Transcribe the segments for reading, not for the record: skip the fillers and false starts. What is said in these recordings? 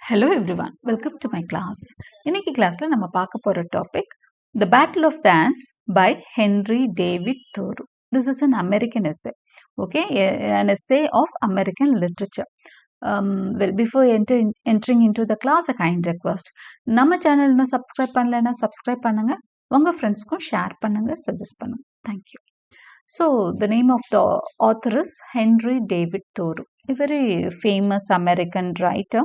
Hello everyone, welcome to my class. இன்னைக்கு கிளாஸ்ல நம்ம பார்க்க போற topic The Battle of the Ants by Henry David Thoreau. This is an American essay. Okay, an essay of American literature. Well, before entering into the class, a kind request. நம்ம சேனல்ல subscribe பண்ணலனா subscribe பண்ணுங்க. உங்க ஃப்ரெண்ட்ஸ்க்கும் share பண்ணுங்க, suggest பண்ணுங்க. Thank you. So, the name of the author is Henry David Thoreau, a very famous American writer,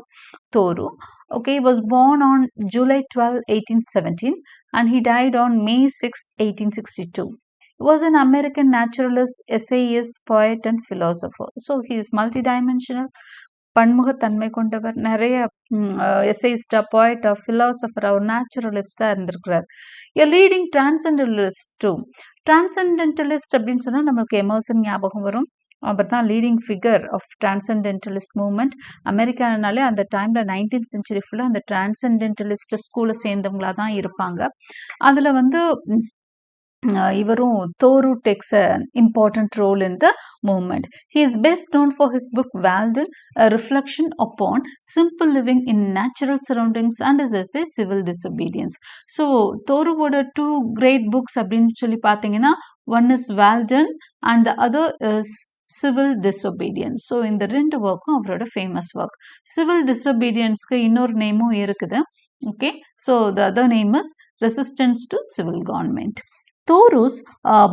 Thoreau. Okay, he was born on July 12, 1817 and he died on May 6, 1862. He was an American naturalist, essayist, poet and philosopher. So, he is multidimensional. பன்முகத்தன்மை கொண்டவர், நிறைய எஸ்ஐஸ்டா, போய்டா, ஃபிலாசபரா, ஒரு நேச்சுரலிஸ்டா இருந்திருக்கிறார். எ leading டிரான்சென்டலிஸ்ட் two. டிரான்சென்டென்டலிஸ்ட் அப்படின்னு சொன்னா நமக்கு Emerson ஞாபகம் வரும். அவர் தான் லீடிங் ஃபிகர் ஆஃப் டிரான்சென்டென்டலிஸ்ட் மூவ்மெண்ட். அமெரிக்கானாலே அந்த டைம்ல 19th century ஃபுல்லா அந்த டிரான்சென்டென்டலிஸ்ட் ஸ்கூலை சேர்ந்தவங்களா தான் இருப்பாங்க. அதுல வந்து இவரும் Thoreau takes an important role in the movement. He is best known for his book Walden, a reflection upon simple living in natural surroundings, and his essay Civil Disobedience. So Thoreau-ஓட two great books அப்படின்னு சொல்லி பார்த்தீங்கன்னா, one is Walden and the other is Civil Disobedience. So இந்த ரெண்டு ஒர்க்கும் அவரோட famous work. Civil Disobedienceக்கு இன்னொரு நேமும் இருக்குது. Okay, so the other name is Resistance to Civil Government. Thoreau's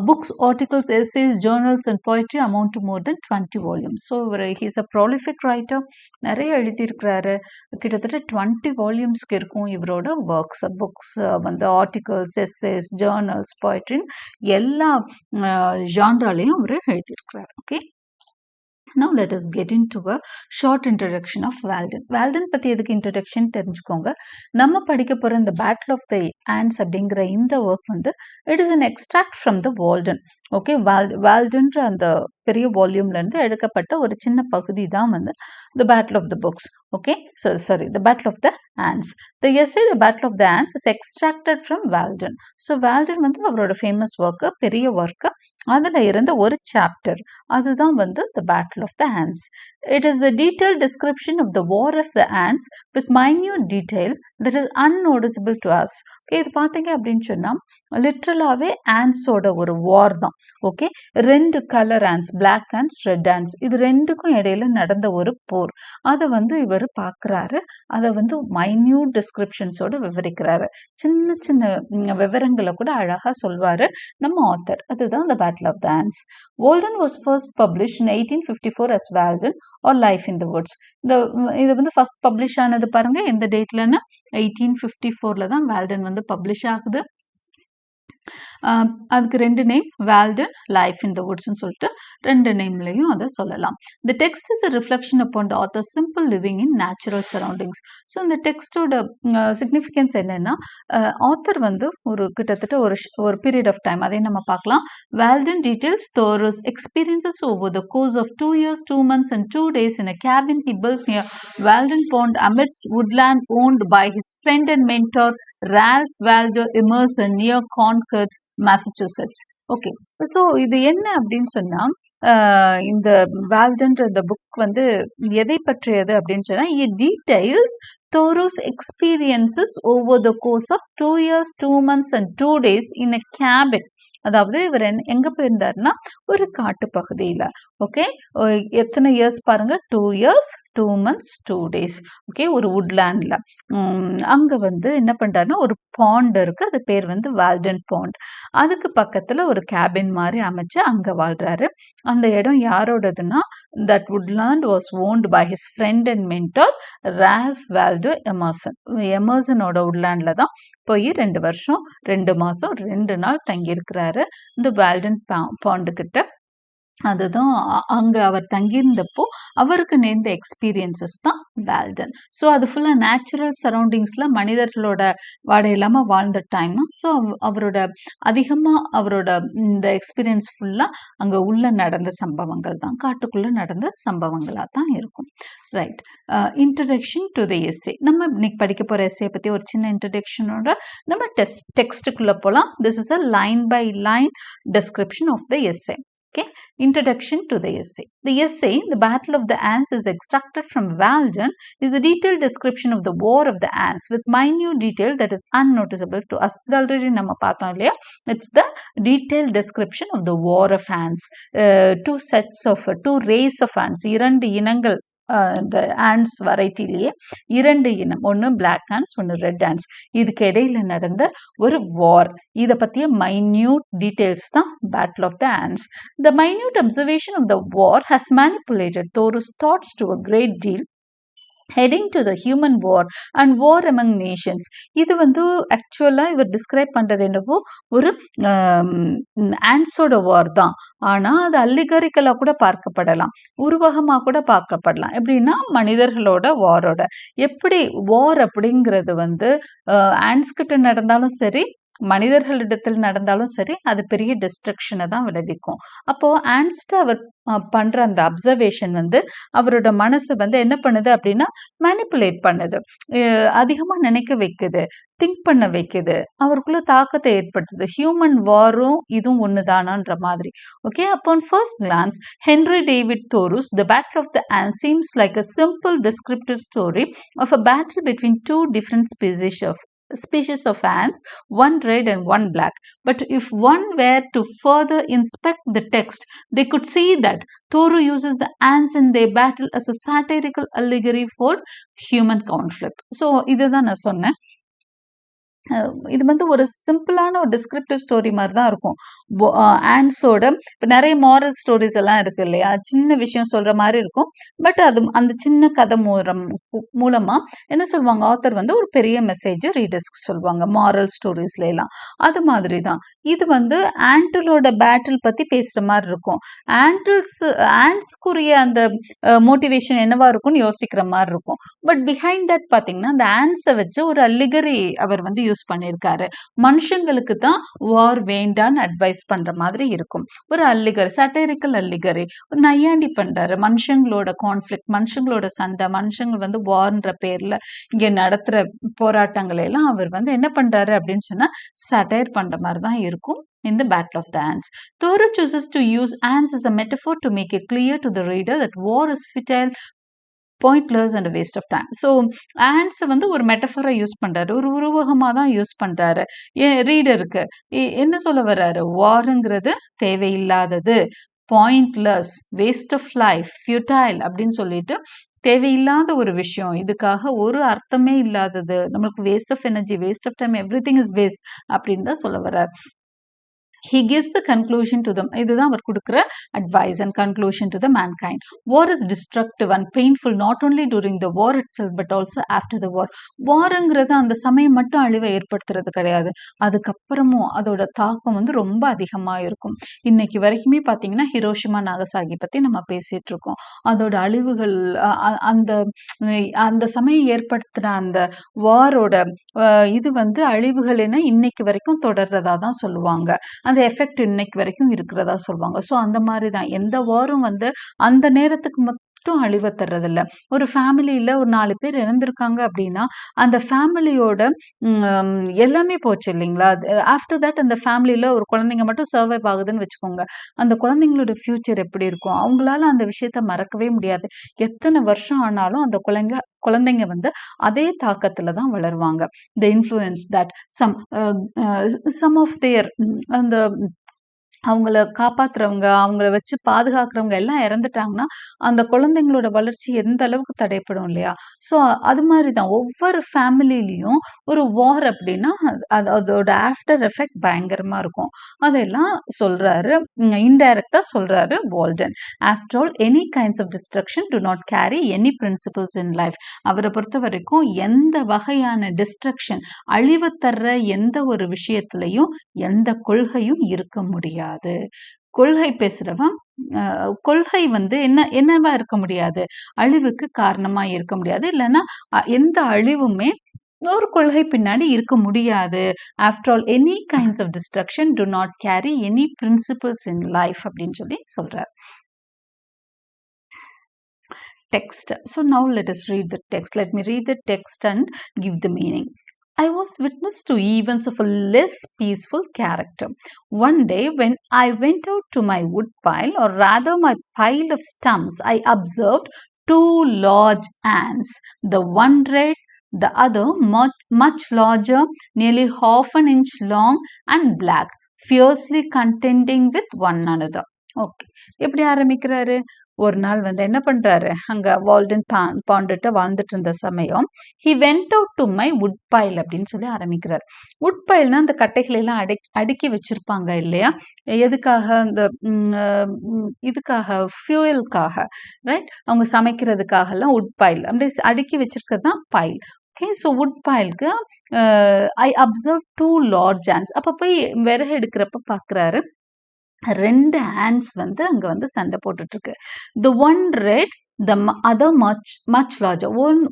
books, articles, essays, journals and poetry amount to more than 20 volumes. So, he is a prolific writer. நிறைய எழுதியிருக்கிறாரு. கிட்டத்தட்ட 20 வால்யூம்ஸ்க்கு இருக்கும் இவரோட works, books, வந்து articles, essays, journals, போய்ட்ரின்னு எல்லா ஜான்ராலையும் அவர் எழுதியிருக்கிறார். Okay, now let us get into a short introduction of Walden. Walden பத்தி எதுக்கு இன்ட்ரடக்ஷன் தெரிஞ்சுக்கோங்க. நம்ம படிக்க போற இந்த பேட்டில் ஆஃப் த ஆண்ட்ஸ் அப்படிங்கிற இந்த ஒர்க் வந்து it is an extract from the Walden. Okay, வால்டன்ற அந்த பெரிய வால்யூம்ல இருந்து எடுக்கப்பட்ட ஒரு சின்ன பகுதி தான் வந்து the battle of the books. Okay, sorry, the battle of the ants. The essay the battle of the ants is extracted from Walden. So Walden வந்து அவரோட ஃபேமஸ் ஒர்க்கு, பெரிய ஒர்க்கு, அதில் இருந்த ஒரு சாப்டர் அதுதான் வந்து the battle of the ants. It is the detailed description of the war of the ants with minute detail that is unnoticeable to us. Okay, இது பார்த்தீங்க அப்படின்னு சொன்னா லிட்ரலாவே ஆண்ட்ஸோட ஒரு வார் தான். ஓகே, ரெண்டு colour ants, black ants, red ants, இது ரெண்டுக்கும் இடையில நடந்த ஒரு போர். அதை வந்து இவர் பார்க்குறாரு. அதை வந்து மைன்யூட் டிஸ்கிரிப்ஷன்ஸோட விவரிக்கிறாரு. சின்ன சின்ன விவரங்களை கூட அழகா சொல்வாரு நம்ம ஆத்தர். அதுதான் the Battle of the Ants. Walden was first published in 1854 as Walden or Life in the Woods. இது வந்து ஃபர்ஸ்ட் பப்ளிஷ் ஆனது பாருங்க எந்த டேட்லன்னா 1854ல தான் வால்டன் வந்து பப்ளிஷ் ஆகுது. அதுக்கு ரெண்டு நேம், வால்டன், லைஃப் இன் த வுட்ஸ்ன்னு சொல்லிட்டு ரெண்டு நேம்லையும் அதை சொல்லலாம். த text is a reflection upon the author simple living in natural surroundings. So இந்த டெக்ஸ்டோட சிக்னிஃபிகன்ஸ் என்னன்னா, ஆத்தர் வந்து ஒரு கிட்டத்தட்ட ஒரு பீரியட் ஆஃப் டைம் அதையும் நம்ம பார்க்கலாம். Walton details Thoreau's experiences over the course of 2 years, 2 months and 2 days in a cabin he built near Walden Pond amidst woodland owned by his friend and mentor Ralph Waldo Emerson near Concord, Massachusetts. Okay, so இது என்ன அப்படின்னு சொன்னா, இந்த வால்டன்ற இந்த book வந்து எதை பற்றியது அப்படின்னு சொன்னா, it details Thoreau's experiences over the course of 2 years, 2 months and 2 days in a cabin. அதாவது இவர் எங்க போயிருந்தாருன்னா ஒரு காட்டு பகுதியில. ஓகே, எத்தனை இயர்ஸ் பாருங்க, 2 years, 2 months, 2 days. ஓகே, ஒரு வுட்லேண்ட்ல அங்க வந்து என்ன பண்றாருன்னா ஒரு பாண்ட் இருக்கு, அது பேர் வந்து வால்டன் பாண்ட். அதுக்கு பக்கத்துல ஒரு கேபின் மாதிரி அமைச்சு அங்க வாழ்றாரு. அந்த இடம் யாரோடதுன்னா, that woodland was owned by his friend and mentor Ralph Waldo Emerson. எமர்சனோட வுட்லேண்ட்ல தான் போய் 2 வருஷம் 2 மாசம் 2 நாள் தங்கி இருக்கிறாரு இந்த வால்டன் பாண்டு கிட்ட. அதுதான் அங்க அவர் தங்கியிருந்தப்போ அவருக்கு நேர்ந்த எக்ஸ்பீரியன்சஸ் தான் வால்டன். ஸோ அது ஃபுல்லா நேச்சுரல் சரௌண்டிங்ஸ்ல மனிதர்களோட வாடை இல்லாம வாழ்ந்த டைம். ஸோ அவரோட அதிகமா அவரோட இந்த எக்ஸ்பீரியன்ஸ் ஃபுல்லா அங்க உள்ள நடந்த சம்பவங்கள் தான், காட்டுக்குள்ள நடந்த சம்பவங்களா தான் இருக்கும். Right, introduction to the essay. நம்ம இன்னைக்கு படிக்க போற எஸ்ஸே பத்தி ஒரு சின்ன இன்ட்ரடக்ஷனோட நம்ம டெக்ஸ்டுக்குள்ள போலாம். This is a line by line description of the essay. Okay, introduction to the essay. The essay, The Battle of the Ants, is extracted from Walden, is a detailed description of the war of the ants with minute detail that is unnoticeable to us. Already nama paathom illaya. It's the detailed description of the war of ants. Two race of ants. இரண்டு இனங்கள் இந்த ants வெரைட்டிலேயே இரண்டு இனம், ஒன்று black ants, ஒன்று red ants. இதுக்கு இடையில நடந்த ஒரு வார், இதை பற்றிய மைன்யூட் டீட்டெயில்ஸ் தான் battle of the ants. The minute observation of the war has manipulated Thoreau's thoughts to a great deal, heading to the human war and war among nations. இது வந்து ஆக்சுவலாக இவர் டிஸ்கிரைப் பண்ணுறது என்னவோ ஒரு ஆன்ஸோட வார் தான். ஆனால் அது அல்லிகரிக்கலாக கூட பார்க்கப்படலாம், உருவகமாக கூட பார்க்கப்படலாம். எப்படின்னா மனிதர்களோட வாரோட. எப்படி வார் அப்படிங்கிறது வந்து ஆன்ஸ் கிட்ட நடந்தாலும் சரி, மனிதர்களிடத்தில் நடந்தாலும் சரி, அது பெரிய டிஸ்ட்ரக்ஷனை தான் விளைவிக்கும். அப்போ ஆன்ஸ்ட் அவர் பண்ற அந்த அப்சர்வேஷன் வந்து அவரோட மனசை வந்து என்ன பண்ணுது அப்படின்னா மேனிப்புலேட் பண்ணுது, அதிகமாக நினைக்க வைக்குது, திங்க் பண்ண வைக்குது, அவருக்குள்ள தாக்கத்தை ஏற்படுத்துது. ஹியூமன் வாரும் இதுவும் ஒண்ணுதானான்ற மாதிரி. Okay, upon first glance, Henry David Thoreau's The Battle of the Ants seems like a simple descriptive story of a battle between two different species of ants, one red and one black. But if one were to further inspect the text, they could see that Thoreau uses the ants in their battle as a satirical allegory for human conflict. So இதுதான் நான் சொன்னேன். இது வந்து ஒரு சிம்பிளான ஒரு descriptive story மாதிரி தான் இருக்கும். ஆன்ஸோட இப்போ நிறைய மாரல் ஸ்டோரிஸ் எல்லாம் இருக்கு இல்லையா, சின்ன விஷயம் சொல்ற மாதிரி இருக்கும். பட் அது அந்த சின்ன கதை மூலமா என்ன சொல்லுவாங்க, ஆத்தர் வந்து ஒரு பெரிய மெசேஜ் ரீடர்ஸ்க்கு சொல்லுவாங்க, மாரல் ஸ்டோரிஸ்ல எல்லாம். அது மாதிரி தான் இது வந்து ஆண்டலோட பேட்டில் பத்தி பேசுற மாதிரி இருக்கும். ஆண்ட்ஸ்க்குரிய அந்த மோட்டிவேஷன் என்னவா இருக்கும்னு யோசிக்கிற மாதிரி இருக்கும். பட் பிஹைண்ட் தட் பாத்தீங்கன்னா அந்த ஆன்ஸை வச்சு ஒரு அல்லிகரி அவர் வந்து யூஸ் பண்ணியிருக்காரு. மனுஷங்களுக்கு தான் வார் வேண்டான்னு அட்வைஸ் பண்ற மாதிரி இருக்கும். ஒரு அல்லிகரி, சட்டரிக்கல் அல்லிகரி, ஒரு நையாண்டி பண்றாரு. மனுஷங்களோட கான்ஃபிளிக்ட், மனுஷங்களோட சண்டை, மனுஷங்க வந்து வார்ன்ற பேர்ல இங்க நடத்துற போராட்டங்களை எல்லாம் அவர் வந்து என்ன பண்றாரு அப்படின்னு சொன்னா சட்டையர் பண்ற மாதிரி தான் இருக்கும். In the Battle of the Ants, Thoreau chooses to use ants as a metaphor to make it clear to the reader that war is futile, pointless and a waste of time. So ants வந்து ஒரு மெட்டஃபரை use பண்றாரு, ஒரு உருவகமாக தான் use பண்றாரு. ரீடருக்கு என்ன சொல்ல வர்றாரு, வாருங்கிறது தேவையில்லாதது, pointless, waste of life, futile அப்படின்னு சொல்லிட்டு தேவையில்லாத ஒரு விஷயம், இதுக்காக ஒரு அர்த்தமே இல்லாதது, நம்மளுக்கு waste of energy, waste of time, everything is waste அப்படின்னு தான் சொல்ல வர்றாரு. He gives the conclusion to them. இதுதான் அவர் கொடுக்கிற advice and conclusion to the mankind. War is destructive and painful not only during the war itself but also after the war. வாருங்கிறது அந்த சமயம் மட்டும் அழிவை ஏற்படுத்துறது கிடையாது, அதுக்கப்புறமும் அதோட தாக்கம் வந்து ரொம்ப அதிகமாக இருக்கும். இன்னைக்கு வரைக்குமே பார்த்தீங்கன்னா ஹிரோஷிமா நாகசாகி பற்றி நம்ம பேசிட்டு இருக்கோம். அதோட அழிவுகள், அந்த அந்த சமயம் ஏற்படுத்துகிற அந்த வாரோட இது வந்து அழிவுகள் என்ன இன்னைக்கு வரைக்கும் தொடர்றதா தான் சொல்லுவாங்க. அந்த எஃபெக்ட் இன்னைக்கு வரைக்கும் இருக்கிறதா சொல்லுவாங்க. ஸோ அந்த மாதிரி தான் எந்த வாரும் வந்து அந்த நேரத்துக்கு மட்டும் அழிவை தர்றதில்ல. ஒரு ஃபேமிலியில் ஒரு 4 பேர் இறந்துருக்காங்க அப்படின்னா அந்த ஃபேமிலியோட எல்லாமே போச்சு இல்லைங்களா. ஆஃப்டர் தட் அந்த ஃபேமிலியில் ஒரு குழந்தைங்க மட்டும் சர்வைவ் ஆகுதுன்னு வச்சுக்கோங்க, அந்த குழந்தைங்களோட ஃபியூச்சர் எப்படி இருக்கும், அவங்களால அந்த விஷயத்த மறக்கவே முடியாது. எத்தனை வருஷம் ஆனாலும் அந்த குழந்தைங்க வந்து அதே தாக்கத்துல தான் வளருவாங்க. the influence that some of their அந்த அவங்கள காப்பாத்துறவங்க, அவங்கள வச்சு பாதுகாக்கிறவங்க எல்லாம் இறந்துட்டாங்கன்னா அந்த குழந்தைங்களோட வளர்ச்சி எந்த அளவுக்கு தடைப்படும் இல்லையா. ஸோ அது மாதிரி தான் ஒவ்வொரு ஃபேமிலிலையும் ஒரு வார் அப்படின்னா அதோட ஆஃப்டர் எஃபெக்ட் பயங்கரமா இருக்கும். அதெல்லாம் சொல்றாரு, இன்டைரக்டா சொல்றாரு Walden. After all any kinds of destruction do not carry any principles in life. அவரை பொறுத்த வரைக்கும் எந்த வகையான டிஸ்ட்ரக்ஷன், அழிவு தர்ற எந்த ஒரு விஷயத்திலையும் எந்த கொள்கையும் இருக்க முடியாது. கொள்கை பேசுறவன் கொள்கை வந்து என்னவா இருக்க முடியாது, அழிவுக்கு காரணமா இருக்க முடியாது. இல்லைன்னா எந்த அழிவுமே ஒரு கொள்கை பின்னாடி இருக்க முடியாது. After all any kinds of destruction do not carry any principles in life அப்படின்னு சொல்லி சொல்றார். Text. So now let us read the text. Let me read the text and give the meaning. I was witness to events of a less peaceful character. One day, when I went out to my wood pile, or rather my pile of stumps, I observed two large ants, the one red, the other much larger, nearly half an inch long and black, fiercely contending with one another. Okay, எப்படி ஆரம்பிக்கிறாரு? ஒரு நாள் வந்து என்ன பண்றாரு, அங்க Walton பாண்டுட்ட வாழ்ந்துட்டு இருந்த சமயம், he went out to my wood pile அப்படின்னு சொல்லி ஆரம்பிக்கிறார். wood pileனா அந்த கட்டைகளை எல்லாம் அடுக்கி வச்சிருப்பாங்க இல்லையா, எதுக்காக, அந்த இதுக்காக, ஃபியூயலுக்காக, ரைட், அவங்க சமைக்கிறதுக்காக எல்லாம் wood pile அப்படி அடுக்கி வச்சிருக்கிறது தான் pile. ஓகே, ஸோ wood pileக்கு I observe two large ants. அப்போ போய் விறகு எடுக்கிறப்ப பார்க்குறாரு, ரெண்டு ants வந்து அங்க வந்து சண்டை போட்டுட்டு இருக்கு. the one red, the other much larger.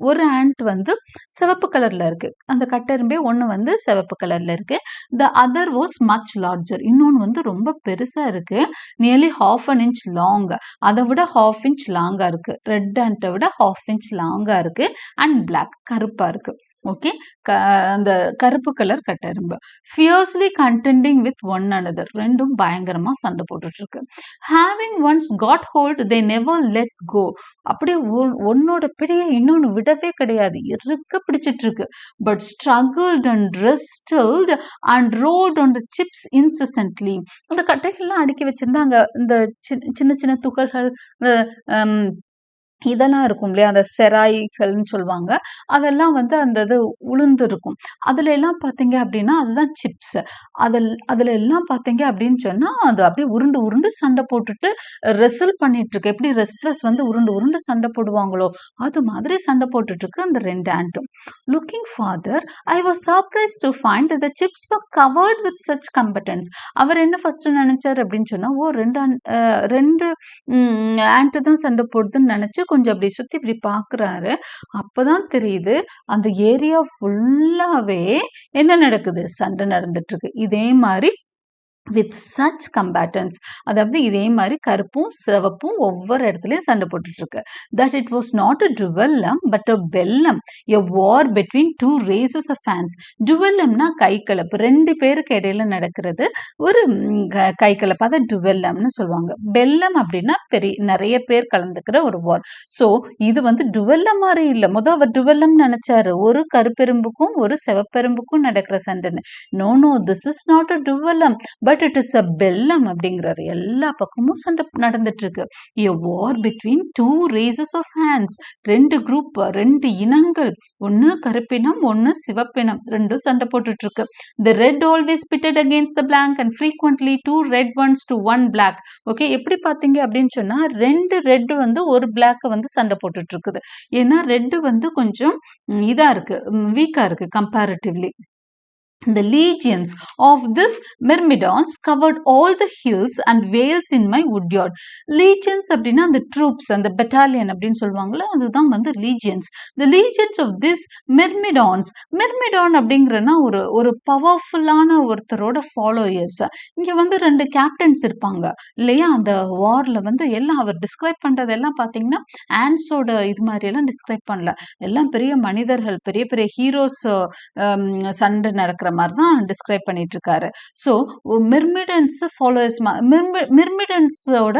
ஒரு ant வந்து சிவப்பு கலர்ல இருக்கு, அந்த கட்டெரும்பே ஒன்று வந்து சிவப்பு கலர்ல இருக்கு. the other was much larger. இன்னொன்று வந்து ரொம்ப பெருசா இருக்கு, nearly half an inch long. அதை விட half inch லாங்கா இருக்கு. ரெட் ஆண்ட்டை விட half inch லாங்கா இருக்கு. and black, கருப்பா இருக்கு. ஓகே, அந்த கருப்பு colour கட்டெரும்பு. fiercely contending with one another. ரெண்டும் பயங்கரமா சண்டை போட்டுட்டு இருக்கு. having once got hold, they never let go. அப்படியே ஒன்னோட பிடியை இன்னொன்னு விடவே கிடையாது, இருக்க பிடிச்சிட்டு இருக்கு. but struggled and wrestled and rode on the chips incessantly. அந்த கட்டைகள்லாம் அடுக்கி வச்சிருந்தாங்க, இந்த சின்ன சின்ன துகள்கள் இதெல்லாம் இருக்கும் இல்லையா, அந்த செராய்கள்னு சொல்லுவாங்க, அதெல்லாம் வந்து அந்த இது உளுந்து இருக்கும். அதுல எல்லாம் பார்த்தீங்க அப்படின்னா அதுதான் சிப்ஸ். அதுல எல்லாம் பார்த்தீங்க அப்படின்னு சொன்னா அது அப்படியே உருண்டு உருண்டு சண்டை போட்டுட்டு ரெசில் பண்ணிட்டு இருக்கு. எப்படி ரெஸ்ட்லெஸ் வந்து உருண்டு உருண்டு சண்டை போடுவாங்களோ அது மாதிரி சண்டை போட்டுட்டு இருக்கு அந்த ரெண்டு ஆண்ட்டும். Looking farther, I was surprise to find the chips were covered with such combatants. அவர் என்ன ஃபர்ஸ்ட் நினைச்சார் அப்படின்னு சொன்னா, ரெண்டு ஆண்ட் தான் சண்டை போடுதுன்னு நினைச்சு கொஞ்சம் அப்படி சுத்தி இப்படி பாக்குறாரு. அப்பதான் தெரியுது அந்த ஏரியா ஃபுல்லாவே என்ன நடக்குது, சண்டை நடந்துட்டு இருக்கு. இதே மாதிரி with such combatants, அதாவது இதே மாதிரி கருப்பும் சிவப்பும் ஒவ்வொரு இடத்துலயும் சண்டை போட்டுட்டு இருக்கு. that it was not a duellum but a bellum, a war between two races of ants. duellumனா கைகலப்பு, ரெண்டு பேருக்கு இடையில நடக்கிறது ஒரு கைகலப்பு, அதை duellumனு சொல்லுவாங்க. bellum அப்படின்னா நிறைய பேர் கலந்துக்கிற ஒரு war. ஸோ இது வந்து duellum மாதிரி இல்லை. முதல் அவர் duellum நினைச்சாரு, ஒரு கருப்பெரும்புக்கும் ஒரு சிவப்பெரும்புக்கும் நடக்கிற சண்டைன்னு. no, this is not a duellum but it is a bellum அப்படிங்கிறாரு. எல்லா பக்கமும் சண்டை நடந்துட்டு இருக்கு. a war between two races of ants, ரெண்டு குரூப், ரெண்டு இனங்கள், ஒன்னு கருப்பினம் ஒன்னு சிவப்பினம், ரெண்டும் சண்டை போட்டுட்டு இருக்கு. the red always pitted against the black and frequently two red ones to one black. Okay, எப்படி பாத்தீங்க அப்படின்னு சொன்னா ரெண்டு ரெட் வந்து ஒரு பிளாக் வந்து சண்டை போட்டுட்டு இருக்குது. ஏன்னா ரெட் வந்து கொஞ்சம் இதா இருக்கு, வீக்கா இருக்கு comparatively. The legions of this myrmidons covered all the hills and vales in my woodyard. Legions அப்படின்னா அந்த troops, அந்த battalion அப்படின்னு சொல்லுவாங்களே, அதுதான் வந்து legions. The legions of this myrmidons. myrmidon அப்படிங்கிறனா ஒரு பவர்ஃபுல்லான ஒருத்தரோட ஃபாலோயர்ஸ். இங்க வந்து ரெண்டு கேப்டன்ஸ் இருப்பாங்க இல்லையா, அந்த வார்ல வந்து எல்லாம் அவர் டிஸ்கிரைப் பண்றதெல்லாம் பாத்தீங்கன்னா ஆன்ஸோட இது மாதிரி எல்லாம் டிஸ்கிரைப் பண்ணல, எல்லாம் பெரிய மனிதர்கள், பெரிய பெரிய ஹீரோஸ் சண்டை நடக்கிற மாதிரி தான் டிஸ்கிரைப் பண்ணிட்டு இருக்காரு. ஸோ மிர்மிடன்ஸ் ஃபாலோயர்ஸ், மிர்மிடன்ஸோட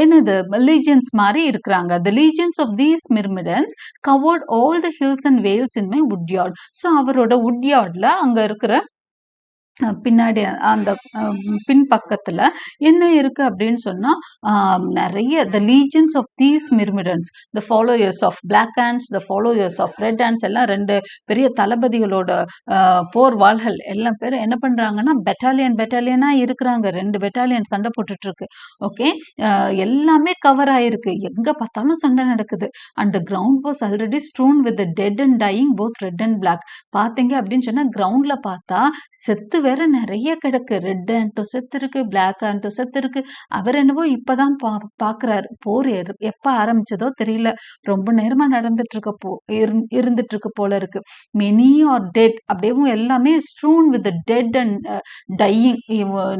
என்னது லீஜியன்ஸ் மாதிரி இருக்கிறாங்க. the legions of these myrmidons covered all the hills and vales in my woodyard. So அவரோட woodyaardல அங்க இருக்கிற பின்னாடி அந்த பின்பக்கத்துல என்ன இருக்கு அப்படின்னு சொன்னா நிறைய the legions of these myrmidons, the followers of black ants, the followers of red ants, எல்லாம் ரெண்டு பெரிய தளபதிகளோட போர் வாள்கள் எல்லாம் பேர் என்ன பண்றாங்கன்னா பெட்டாலியனா இருக்கிறாங்க. ரெண்டு பெட்டாலியன் சண்டை போட்டுட்டு இருக்கு. ஓகே, எல்லாமே கவர் ஆயிருக்கு, எங்க பார்த்தாலும் சண்டை நடக்குது. and the ground was already strewn with the dead and dying both red and black. பாத்தீங்க அப்படின்னு சொன்னா கிரவுண்ட்ல பார்த்தா செத்து வேற நிறைய கிடக்கு. ரெட் ஆன்ட்டும் செத்து இருக்கு, பிளாக் ஆன்ட்டும் செத்து இருக்கு. அவர் என்னவோ இப்பதான் பாக்குறாரு. போர் எப்ப ஆரம்பிச்சதோ தெரியல. ரொம்ப நேரமா நடந்துட்டு இருக்க இருந்துட்டு இருக்கு போல இருக்கு. மெனி ஆர் டெட், அப்படியே எல்லாமே ஸ்ட்ரூன் வித் டெட் அண்ட் டையிங்.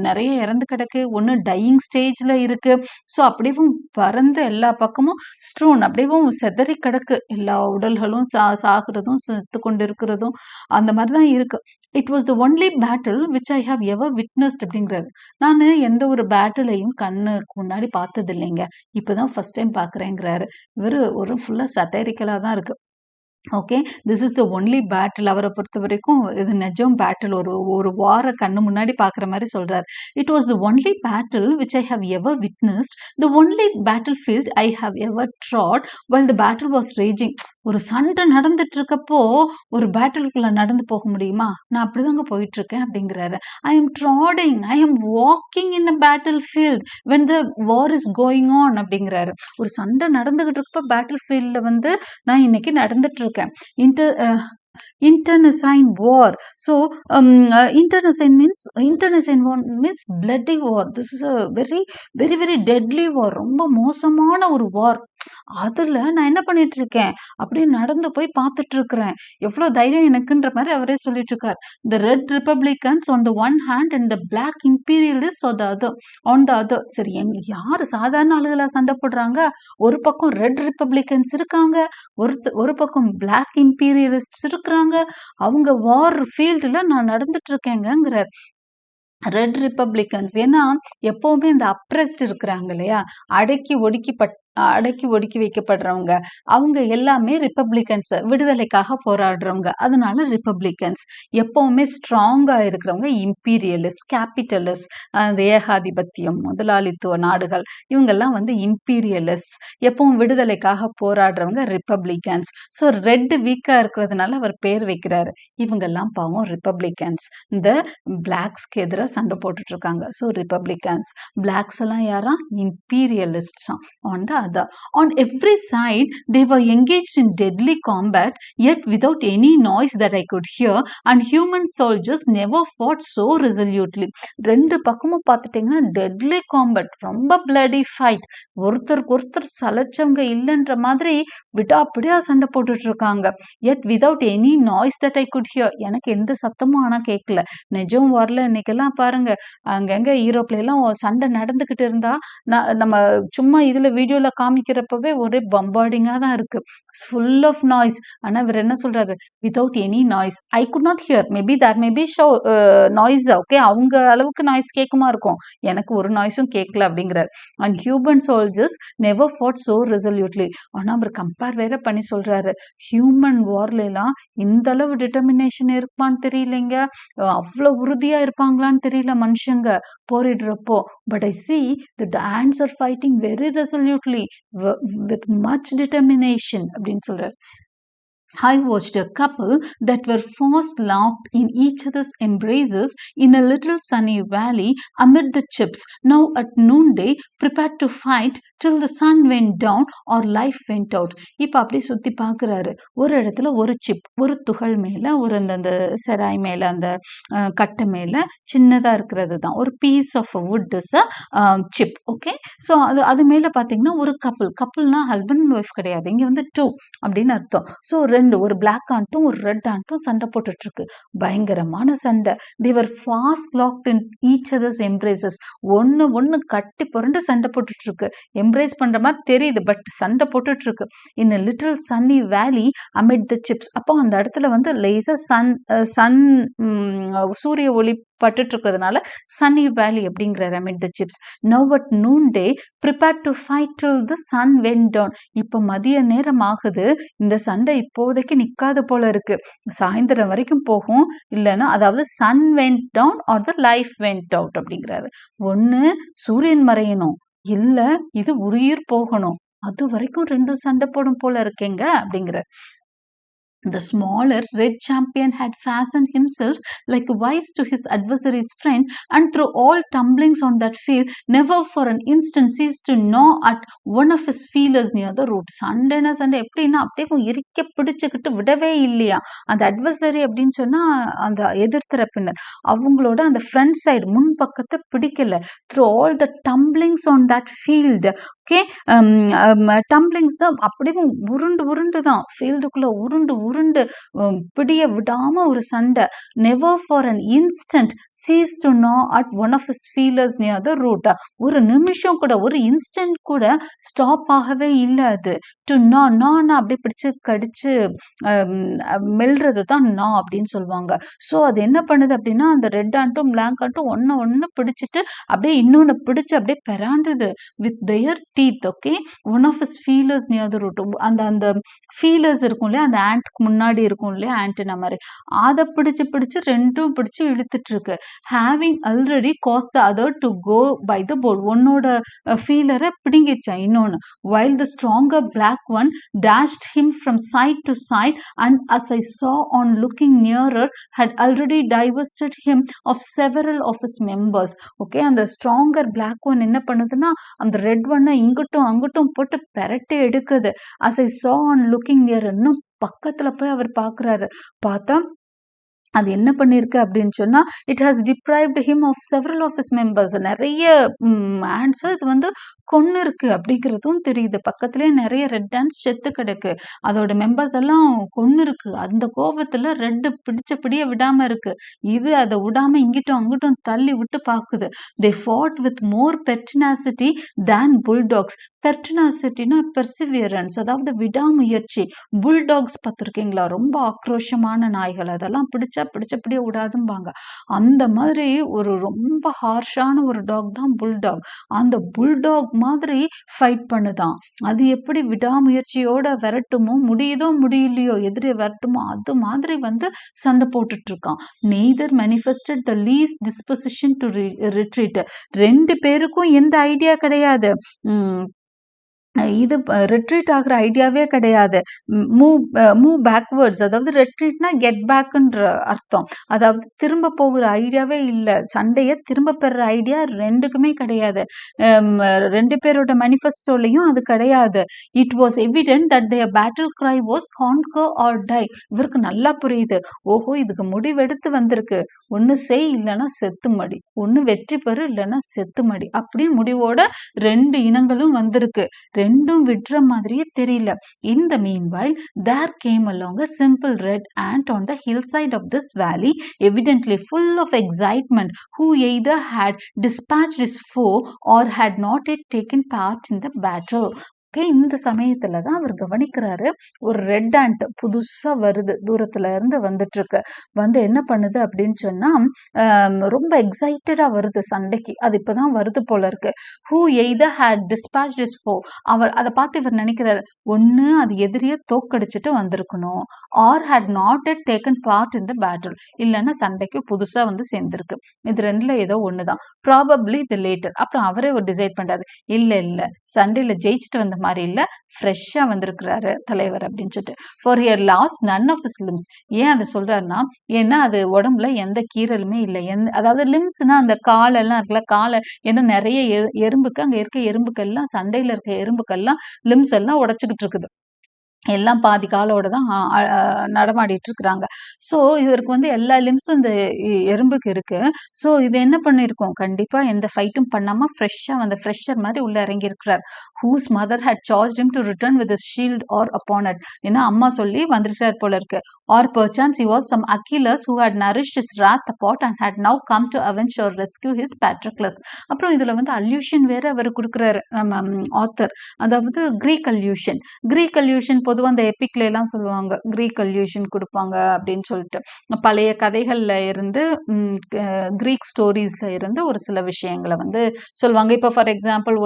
நிறைய இறந்து கிடக்கு, ஒன்னு டையிங் ஸ்டேஜ்ல இருக்கு. ஸோ அப்படியே பறந்து எல்லா பக்கமும் ஸ்ட்ரூன், அப்படியே செதறி கிடக்கு. எல்லா உடல்களும் சாகுறதும் செத்து கொண்டு இருக்கிறதும் அந்த மாதிரிதான் இருக்கு. It was the only battle which I have ever witnessed அப்படிங்கிறது. நான் எந்த ஒரு பேட்டிலையும் கண்ணுக்கு முன்னாடி பார்த்தது இல்லைங்க, இப்பதான் ஃபர்ஸ்ட் டைம் பாக்குறேங்கிறாரு. இவரு ஒரு ஃபுல்லா சட்டரிக்கலா தான் இருக்கு. Okay, this is the only battle. அவரை பொறுத்த வரைக்கும் இது நிஜம் பேட்டில், ஒரு வார கண்ணு முன்னாடி பாக்குற மாதிரி சொல்றாரு. It was the only battle which I have ever witnessed, the only battlefield I have ever trod while the battle was raging. ஒரு சண்டை நடந்துட்டு இருக்கப்போ ஒரு பேட்டிலுக்குள்ள நடந்து போக முடியுமா? நான் அப்படிதாங்க போயிட்டு இருக்கேன் அப்படிங்கிறாரு. I am trotting, I am walking in a battlefield when the war is going on அப்படிங்கிறாரு. ஒரு சண்டை நடந்துகிட்டு இருக்கப்ப பேட்டில் ஃபீல்ட்ல நான் இன்னைக்கு நடந்துட்டு இருக்கேன். Internecine war. So internecine means bloody war. This is a very very very deadly war. ரொம்ப மோசமான ஒரு war. அதுல நான் என்ன பண்ணிட்டு இருக்கேன், அப்படியே நடந்து போய் பார்த்துட்டு இருக்கிறேன். எவ்வளவு தைரியம் எனக்குன்ற மாதிரி அவரே சொல்லிட்டு இருக்காரு. The red republicans on the one hand and the black imperialists on the other. சரி, யாரு சாதாரண ஆளுகளா சண்டை போடுறாங்க? ஒரு பக்கம் ரெட் ரிப்பப்ளிகன்ஸ் இருக்காங்க, ஒரு பக்கம் பிளாக் இம்பீரியலிஸ்ட் இருக்கிறாங்க. அவங்க வார் ஃபீல்டுல நான் நடந்துட்டு இருக்கேங்கிறார். ரெட் ரிப்பப்ளிகன்ஸ், ஏன்னா எப்பவுமே இந்த அப்ரெஸ்ட் இருக்கிறாங்க இல்லையா, அடக்கி ஒடுக்கி வைக்கப்படுறவங்க, அவங்க எல்லாமே ரிப்பப்ளிகன்ஸ், விடுதலைக்காக போராடுறவங்க. அதனால ரிப்பப்ளிகன்ஸ். எப்பவுமே ஸ்ட்ராங்கா இருக்கிறவங்க இம்பீரியலிஸ்ட், கேபிட்டலிஸ்ட், அந்த ஏகாதிபத்தியம் முதலாளித்துவ நாடுகள், இவங்கெல்லாம் இம்பீரியலிஸ்ட். எப்பவும் விடுதலைக்காக போராடுறவங்க ரிப்பப்ளிகன்ஸ். ஸோ ரெட் வீக்கா இருக்கிறதுனால அவர் பேர் வைக்கிறாரு. இவங்கெல்லாம் பாவம் ரிப்பப்ளிகன்ஸ். இந்த பிளாக்ஸ்க்கு எதிராக சண்டை போட்டுட்டு இருக்காங்க. So Republicans. பிளாக்ஸ் எல்லாம் யாரா? Imperialist. On the other, on every side they were engaged in deadly combat, yet without any noise that I could hear, and human soldiers never fought so resolutely. ரெண்டு பக்கமும் பார்த்துட்டீங்கன்னா deadly combat, ரொம்ப bloody fight. ஒருத்தருக்கு ஒருத்தர் சலைச்சவங்க இல்லைன்ற மாதிரி விடாப்பிடியா சண்டை போட்டுட்டு இருக்காங்க. yet without any noise that I could hear. எனக்கு எந்த சத்தமும் ஆனா கேட்கல. நிஜம் வரல. இன்னைக்கெல்லாம் பாருங்க, அங்கங்க ஈரோப்ல எல்லாம் சண்டை நடந்துகிட்டு இருந்தா நம்ம சும்மா இதுல வீடியோல காமிக்கிறப்பவே ஒரே பம்பார்டிங்கா தான் இருக்கு, ஃபுல் ஆஃப் நாய்ஸ். ஆனா இவர் என்ன சொல்றாரு? Without any noise I could not hear. Maybe there maybe noise. Okay, அவங்க அளவுக்கு நாய்ஸ் கேட்குமா இருக்கும், எனக்கு ஒரு நாய்ஸும் கேட்கல அப்படிங்கிறார். And human soldiers never fought so resolutely. ஆனா அவர் கம்பேர் வேற பண்ணி சொல்றாரு. ஹியூமன் வார்ல எல்லாம் இந்த அளவு டிட்டர்மினேஷன் இருப்பான்னு தெரியலைங்க, அவ்வளவு உறுதியா இருப்பாங்களான்னு தெரியல மனுஷங்க போரிடுறப்போ. But I see that the ants are fighting very resolutely with much determination அப்படின்னு சொல்றாரு. I watched a couple that were fast locked in each other's embraces in a little sunny valley amid the chips, now at noonday prepared to fight till the sun went down or life went out. இப்போ அப்படி சுத்தி பார்க்குறாரு. ஒரு இடத்துல ஒரு chip, ஒரு துகள் மேல, ஒரு அந்த செராய் மேல, அந்த கட்டை மேல சின்னதா இருக்கிறது தான் ஒரு piece of wood is a chip. Okay, so அது மேல பார்த்தீங்கன்னா ஒரு கப்புள்னா ஹஸ்பண்ட் அண்ட் ஒய்ஃப் கிடையாது, இங்க டூ அப்படின்னு அர்த்தம். ஸோ ஒரு பிளாக் ஆண்ட்டும் ஒரு ரெட் ஆண்ட்டும் சண்டை போட்டுட்டு இருக்கு. பயங்கரமான சண்டை. they were fast locked in each other's embraces. ஒன்னு கட்டி புரண்டு சண்டை போட்டுட்டு இருக்கு. எம்ப்ரேஸ் பண்ற மாதிரி தெரியுது, பட் சண்டை போட்டுட்டு இருக்கு. in a little sunny valley amid the chips. அப்போ அந்த இடத்துல லேசா சன் சூரிய ஒளி பட்டுட்டு இருக்கிறதுனால சன்னி வேலி அப்படிங்கிறார். amid the chips. now at noonday prepared to fight till the sun went down. இப்போ மதிய நேரம் ஆகுது, இந்த சண்டை இப்போதைக்கு நிக்காது போல இருக்கு, சாயந்தரம் வரைக்கும் போகும். இல்லைன்னா அதாவது sun went down or the life went out அப்படிங்கிறாரு. ஒண்ணு சூரியன் மறையணும், இல்ல இது உயிர் போகணும், அது வரைக்கும் ரெண்டும் சண்டை போடும் போல இருக்கேங்க அப்படிங்கிறார். The smaller red champion had fastened himself like a vice to his adversary's friend, and through all tumblings on that field, never for an instant ceased to gnaw at one of his feelers near the root. சண்டைனா சண்டை எப்படின்னா அப்படியே இறுக்க பிடிச்சுக்கிட்டு விடவே இல்லையா அந்த adversary அப்படின்னு சொன்னா அந்த எதிர்த்தரப்பினர் அவங்களோட அந்த ஃப்ரண்ட் சைடு முன் பக்கத்தை பிடிக்கல. Through all the dumplings on that field. Okay, dumplings தான் அப்படியே உருண்டு உருண்டு தான் ஃபீல்டுக்குள்ள உருண்டு உருண்டு பிடிய விடாம ஒரு சண்டை. Never for an instant ceased to gnaw at one of his feelers near the root. ஒரு நிமிஷம் கூட ஒரு இன்ஸ்டன்ட் கூட ஸ்டாப் ஆகவே இல்லை. அது டு நா அப்படியே பிடிச்சு கடிச்சு மெல்றது தான் நா அப்படின்னு சொல்லுவாங்க. ஸோ அது என்ன பண்ணுது அப்படின்னா அந்த ரெட் ஆண்ட்டும் பிளாக் ஆண்ட்டும் ஒன்னு பிடிச்சிட்டு அப்படியே இன்னொன்னு பிடிச்சு அப்படியே பெறாண்டுது with their teeth. Okay, one of his feelers near the root. அந்த ஃபீலர்ஸ் இருக்கும் இல்லையா, அந்த ஆண்ட்க்கு முன்னாடி இருக்கும் இல்லையா ஆண்டனா மாதிரி, அதை பிடிச்சு ரெண்டும் பிடிச்சு இழுத்துட்டு இருக்கு. Having already caused the other to go by the board. ஒன்னோட ஃபீலரை பிடுங்கிச்சான் இன்னொன்னு. while the stronger black one dashed him from side to side, and as I saw on looking nearer had already divested him of several of his members. Okay, அந்த stronger black one என்ன பண்ணுதுன்னா அந்த red ஒன்னை இங்கிட்டும் அங்கிட்டும் போட்டு பெரட்டி எடுக்குது. as I saw on looking nearer, இன்னும் பக்கத்துல போய் அவர் பாக்குறாரு. பார்த்தா அது என்ன பண்ணிருக்கு அப்படின்னு சொன்னா it has deprived him of several of his members. நிறைய ஆண்ட்ஸ் இது கொன்னு இருக்கு அப்படிங்கிறதும் தெரியுது. பக்கத்துலேயே நிறைய ரெட் ஆண்ட்ஸ் செத்து கிடக்கு, அதோட மெம்பர்ஸ் எல்லாம் கொன்னு இருக்கு. அந்த கோபத்துல ரெட்டு பிடிச்சபடியே விடாம இருக்கு. இது அதை விடாம இங்கிட்டும் அங்கிட்டும் தள்ளி விட்டு பாக்குது. They fought with more pertinacity than bulldogs. பெர்டினாசிட்டினா பெர்சிவியரன்ஸ், அதாவது விடாமுயற்சி. புல்டாக்ஸ் பார்த்துருக்கீங்களா, ரொம்ப ஆக்ரோஷமான நாய்கள், அதெல்லாம் பிடிச்சபடியே விடாதும்பாங்க. அந்த மாதிரி ஒரு ரொம்ப ஹார்ஷான ஒரு டாக் தான் புல்டாக். அந்த புல்டாக் மாதிரி ஃபைட் பண்ணுதான். அது எப்படி விடாமுயற்சியோட விரட்டுமோ, முடியுதோ முடியலையோ எதிரே விரட்டுமோ, அது மாதிரி சண்டை போட்டுட்டு இருக்கான். Neither manifested the least disposition to retreat. ரெண்டு பேருக்கும் எந்த ஐடியா கிடையாது, இது ரிட்ரீட் ஆகிற ஐடியாவே கிடையாது. மூவ் பேக்வேர்ட்ஸ், அதாவது ரெட்ரீட்னா கெட் பேக்ன்ற அர்த்தம். அதாவது திரும்ப போகிற ஐடியாவே இல்லை. சண்டையை திரும்ப பெற ஐடியா ரெண்டுக்குமே கிடையாது. ரெண்டு பேரோட மேனிஃபெஸ்டோலையும் அது கிடையாது. It was evident that their battle cry was conquer or die. இவருக்கு நல்லா புரியுது, ஓஹோ இதுக்கு முடிவெடுத்து வந்திருக்கு, ஒன்னு செய் இல்லைன்னா செத்து மடி, ஒன்னு வெற்றி பெறு இல்லைன்னா செத்து மடி அப்படின்னு முடிவோட ரெண்டு இனங்களும் வந்திருக்கு. ரெண்டும் விடுற மாதிரியே தெரியல. In the meanwhile, there came along a simple red ant on the hillside of this valley, evidently full of excitement, who either had dispatched his foe or had not yet taken part in the battle. Okay, இந்த சமயத்துல தான் அவர் கவனிக்கிறாரு, ஒரு red and புதுசா வருது, தூரத்துல இருந்து வந்துட்டு இருக்கு. என்ன பண்ணுது அப்படின்னு சொன்னா ரொம்ப எக்ஸைட்டடா வருது சண்டைக்கு. அது இப்பதான் வருது போல இருக்கு. who either had dispatched his foe, அவர் அதை பார்த்து இவர் நினைக்கிறாரு, ஒன்னு அது எதிரியை தோக்கடிச்சிட்டு வந்திருக்கணும், or had not yet taken part in the battle, இல்லைன்னா சண்டைக்கு புதுசா சேர்ந்திருக்கு. இது ரெண்டுல ஏதோ ஒண்ணுதான். ப்ராபப்ளி தி லேட்டர். அப்புறம் அவரே ஒரு டிசைட் பண்றாரு, இல்ல சண்டையில ஜெயிச்சுட்டு வந்த மாதிரி இல்ல, ஃப்ரெஷ்ஷா வந்திருக்கிறாரு தலைவர் அப்படின்னு சொல்லிட்டு. For here lost none of his limbs. ஏன் அதை சொல்றாருன்னா, ஏன்னா அது உடம்புல எந்த கீறலுமே இல்லை. அதாவது லிம்ஸ்னா அந்த காலெல்லாம் இருக்குல்ல, காலை ஏன்னா நிறைய எறும்புக்கு அங்க இருக்க எறும்புக்கெல்லாம், சண்டையில இருக்க எறும்புக்கெல்லாம் லிம்ஸ் எல்லாம் உடைச்சுக்கிட்டு இருக்குது. எல்லாம் பாதி காலோட தான் நடமாடிட்டு இருக்கிறாங்க. ஸோ இவருக்கு எல்லா லிம்ஸும் இந்த எறும்புக்கு இருக்கு. ஸோ இது என்ன பண்ணியிருக்கோம், கண்டிப்பா எந்த ஃபைட்டும் பண்ணாம ஃப்ரெஷ்ஷா ஃப்ரெஷர் மாதிரி உள்ள இறங்கி இருக்கிறார். Whose mother had charged him to return with shield or upon it. ஏன்னா அம்மா சொல்லி வந்துட்டார் போல இருக்கு. Or perchance he was some Achilles who had nourished his wrath apart and had now come to avenge or rescue his Patroclus. அப்புறம் இதுல illusion வேற அவர் கொடுக்குறாரு நம்ம ஆத்தர், அதாவது கிரீக் அல்யூஷன் பொதுவாக அந்த எபிக்ல எல்லாம் சொல்லுவாங்க, கிரீக் அல்யூஷன் கொடுப்பாங்க அப்படின்னு சொல்லிட்டு. பழைய கதைகள்ல இருந்து கிரீக் ஸ்டோரிஸ்ல இருந்து ஒரு சில விஷயங்களை சொல்லுவாங்க. இப்போ ஃபார் எக்ஸாம்பிள்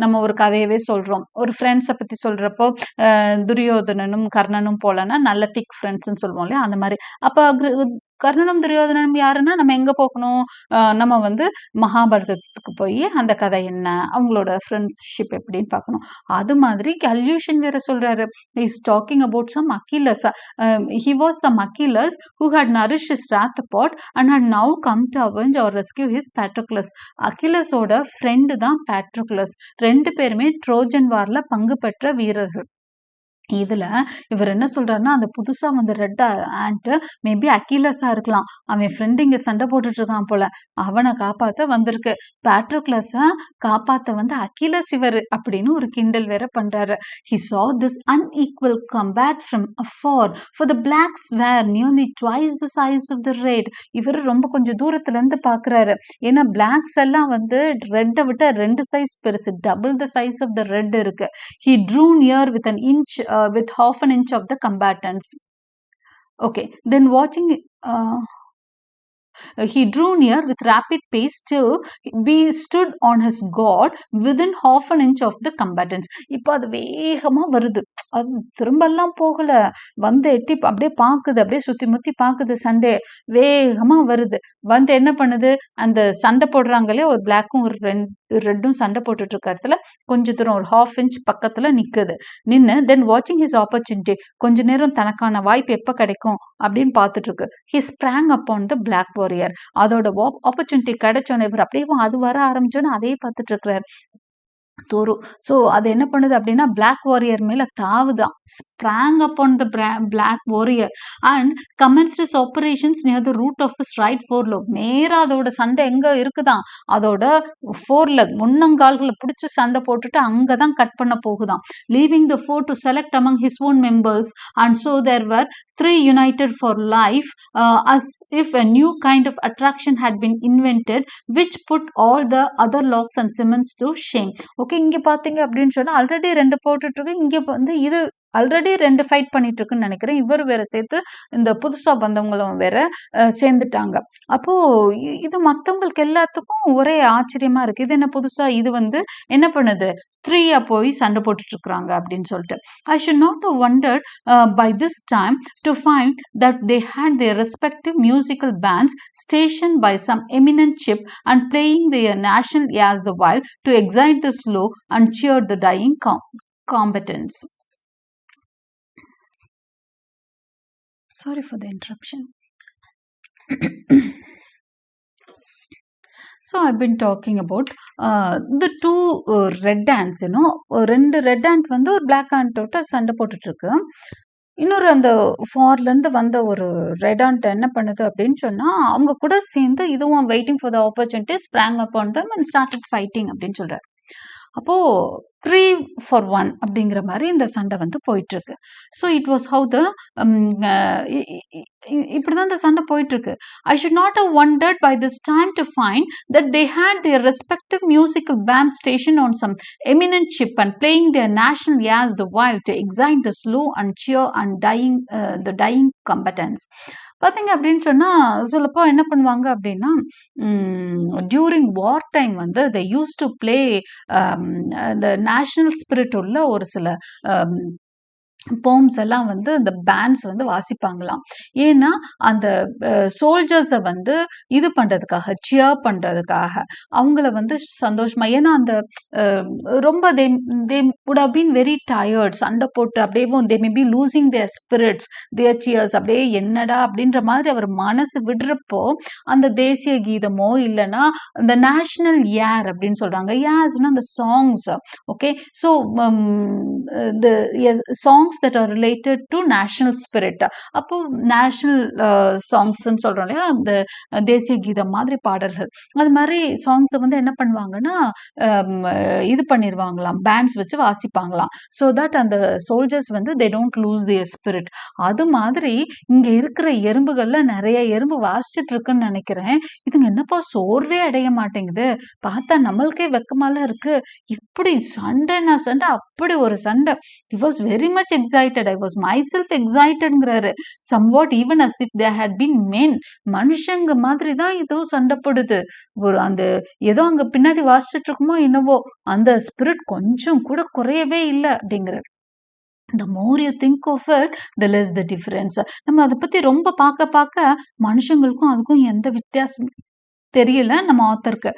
நம்ம ஒரு கதையவே சொல்றோம், ஒரு ஃப்ரெண்ட்ஸை பத்தி சொல்றப்போ துரியோதனனும் கர்ணனும் போலன்னா நல்ல திக் ஃப்ரெண்ட்ஸ்ன்னு சொல்லுவோம் இல்லையா, அந்த மாதிரி. அப்போ கர்ணனும் துரியோதனனும் யாருன்னா நம்ம எங்க போகணும், நம்ம வந்து மகாபாரதத்துக்கு போய் அந்த கதை என்ன, அவங்களோட ஃப்ரெண்ட்ஷிப் எப்படின்னு பார்க்கணும். அது மாதிரி அல்யூஷன் வேற சொல்றாரு. Is talking about some Achilles. He was some Achilles who had nourished his wrath pot and had now come to avenge or rescue his Patroclus. அகிலஸோட ஃப்ரெண்டு தான் பேட்ரோக்ளஸ். 2 பேருமே ட்ரோஜன் வார்ல பங்கு பெற்ற வீரர்கள். இதுல இவர் என்ன சொல்றாருன்னா, அந்த புதுசா வந்த ரெட் ஆண்ட் மேபி அகிலஸா இருக்கலாம். அவன் ஃப்ரெண்டு இங்க சண்டை போட்டுட்டு இருக்கான் போல, அவனை காப்பாத்த வந்திருக்கு. பேட்ரோக்ளஸ காப்பாத்த வந்து அகிலஸ் இவரு அப்படின்னு ஒரு கிண்டல் வேற பண்றாரு. He saw this unequal combat from afar, for the blacks were nearly twice the size of the red. இவர் ரொம்ப கொஞ்சம் தூரத்துல இருந்து பாக்குறாரு. ஏன்னா பிளாக்ஸ் எல்லாம் வந்து ரெட்டை விட 2 சைஸ் பெருசு, double the size of the red இருக்கு. He drew near with an inch with half an inch of the combatants. Okay, then watching he drew near with rapid pace till he stood on his guard within half an inch of the combatants. இப்போ அது வேகமா வருது, அது திரும்பெல்லாம் போகல, வந்து எட்டி அப்படியே பாக்குது, அப்படியே சுத்தி முத்தி பாக்குது, சண்டே வேகமா வருது. வந்து என்ன பண்ணுது, அந்த சண்டை போடுறாங்களே ஒரு பிளாக்கும் ஒரு ரெட்டும் சண்டை போட்டுட்டு இருக்க இடத்துல கொஞ்ச தூரம் ஒரு ½ inch பக்கத்துல நிக்குது. நின்னு தென் வாட்சிங் ஹிஸ் ஆப்பர்ச்சுனிட்டி, கொஞ்ச நேரம் தனக்கான வாய்ப்பு எப்ப கிடைக்கும் அப்படின்னு பார்த்துட்டு இருக்கு. He sprang upon the black warrior. அதோட ஆப்பர்ச்சுனிட்டி கிடைச்சோன்னு இவர் அப்படியே அது வர ஆரம்பிச்சோன்னு அதே பார்த்துட்டு இருக்கிறார் தோரு. ஸோ அது என்ன பண்ணுது அப்படின்னா பிளாக் வாரியர் மேல தாவுதான். Sprang upon the black warrior and commenced his operations near the root of his right foreleg. நேரா அதோட சண்டை எங்க இருக்குதான், அதோட ஃபோர்லெக் முன்னங்கால்களை பிடிச்சு சண்டை போட்டுட்டு அங்கதான் கட் பண்ண போகுதான். Leaving the foe to select among his own members and so there were 3 united for life, as if a new kind of attraction had been invented which put all the other locks and cements to shame. Okay, இங்க பாத்தீங்க அப்படின்னு சொன்னா already 2 போட்டுட்டு இருக்கு, இங்க வந்து இது already 2 fight பண்ணிட்டு இருக்குன்னு நினைக்கிறேன். இவர் வேற சேர்த்து இந்த புதுசா வந்தவங்களும் வேற சேர்ந்துட்டாங்க. அப்போ இது மத்தவங்களுக்கு எல்லாத்துக்கும் ஒரே ஆச்சரியமா இருக்கு. இது என்ன புதுசா, இது வந்து என்ன பண்ணுது, 3 போய் சண்டை போட்டுட்டு இருக்கிறாங்க அப்படின்னு சொல்லிட்டு. I should not have wondered by this time to find that they had their respective musical bands stationed by some eminent ship and playing their national airs the while to excite the slow and cheer the dying combatants. Sorry for the interruption. So I've been talking about the 2 red ants, you know. 2 red ant வந்து ஒரு black ant ஓட சண்டை போட்டுட்டு இருக்கு. இன்னொரு அந்த ஃபார்ல இருந்து வந்த ஒரு ரெட் ஆண்ட் என்ன பண்ணுது அப்படின்னு சொன்னா, அவங்க கூட சேர்ந்து இதுவும் waiting for the opportunity sprang upon them and started fighting அப்படின்னு சொல்றாரு. அப்போ 3 for 1 அப்படிங்கிற மாதிரி இந்த சண்டை வந்து போயிட்டு இருக்கு. So it was how the இப்படிதான் இந்த சண்டை போயிட்டு இருக்கு. I should not have wondered by this time to find that they had their respective musical band stationed on some eminent ship and playing their national airs the while to excite the slow and cheer and the dying combatants. பாத்தீங்க அப்படின்னு சொன்னா சிலப்போ என்ன பண்ணுவாங்க அப்படின்னா, during வார் time வந்து they used to play the national spirit உள்ள ஒரு சில போம்ஸ் எல்லாம் வந்து அந்த பேண்ட்ஸ் வந்து வாசிப்பாங்களாம். ஏன்னா அந்த சோல்ஜர்ஸை வந்து இது பண்றதுக்காக, சியர் பண்றதுக்காக, அவங்கள வந்து சந்தோஷமா, ஏன்னா அந்த ரொம்ப they would have been very tired, சண்டை போட்டு அப்படியே they may be losing their spirits, their cheers, அப்படியே என்னடா அப்படின்ற மாதிரி அவர் மனசு விடுறப்போ அந்த தேசிய கீதமோ இல்லைன்னா அந்த நேஷனல் ஏர் அப்படின்னு சொல்றாங்க. ஏர்ஸ்னா அந்த songs. Okay, so songs that are related to national spirit. அப்போ நேஷனல் சாங்ஸ் சொல்றோம் இல்லையா, அந்த தேசிய கீதம் மாதிரி பாடல்கள், அது மாதிரி சாங்ஸ் வந்து என்ன பண்ணுவாங்கன்னா இது பண்ணிடுவாங்களாம், பேண்ட்ஸ் வச்சு வாசிப்பாங்களாம். ஸோ தட் அந்த சோல்ஜர்ஸ் வந்து they don't lose their spirit. அது மாதிரி இங்க இருக்கிற எறும்புகள்ல நிறைய எறும்பு வாசிச்சுட்டு இருக்குன்னு நினைக்கிறேன். இதுங்க என்னப்பா சோர்வே அடைய மாட்டேங்குது, பார்த்தா நம்மளுக்கே வெக்கமால இருக்கு, இப்படி சண்டைனா சண்டை, அப்படி ஒரு சண்டை. He was very much excited. I was myself excitedங்கிறாரு. somewhat even as if they had been men. மனுஷங்க மாதிரி தான் ஏதோ சண்டை போடுது. ஒரு அந்த ஏதோ அங்க பின்னாடி வாசிச்சுட்டு இருக்குமோ என்னவோ, அந்த ஸ்பிரிட் கொஞ்சம் கூட குறையவே இல்லை அப்படிங்கிறாரு. the more you think of it, the less the difference. நம்ம அதை பத்தி ரொம்ப பார்க்க மனுஷங்களுக்கும் அதுக்கும் எந்த வித்தியாசம் தெரியல நம்ம ஆத்தருக்கு.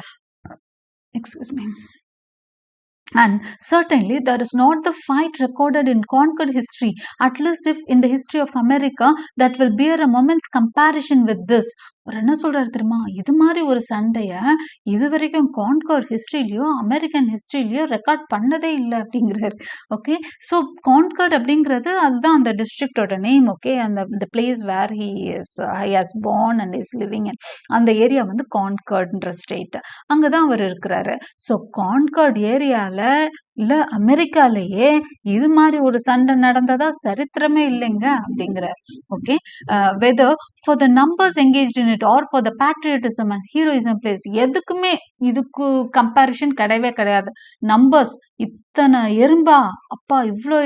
Excuse me. And certainly there is not the fight recorded in conquered history, at least if in the history of America, that will bear a moment's comparison with this. அவர் என்ன சொல்றாரு தெரியுமா, இது மாதிரி ஒரு சண்டைய இது வரைக்கும் கான்கர்ட் ஹிஸ்டரியிலயோ அமெரிக்கன் ஹிஸ்டரியிலயோ ரெக்கார்ட் பண்ணதே இல்லை அப்படிங்கிறாரு. ஓகே, ஸோ கான்கர்ட் அப்படிங்கிறது அதுதான் அந்த டிஸ்ட்ரிக்டோட நேம். ஓகே, அந்த place where he has born and is living in, அந்த ஏரியா வந்து கான்கர்ட்ன்ற ஸ்டேட், அங்கதான் அவர் இருக்கிறாரு. ஸோ கான்கர்ட் ஏரியால இல்ல அமெரிக்காலேயே இது மாதிரி ஒரு சண்டை நடந்ததா சரித்திரமே இல்லைங்க அப்படிங்கிறார். Okay, whether for the numbers engaged in it or for the patriotism and heroism place, எதுக்குமே இதுக்கு கம்பேரிஷன் கிடையவே கிடையாது. நம்பர்ஸ், இத்தனை எறும்பா அப்பா, இவ்வளோ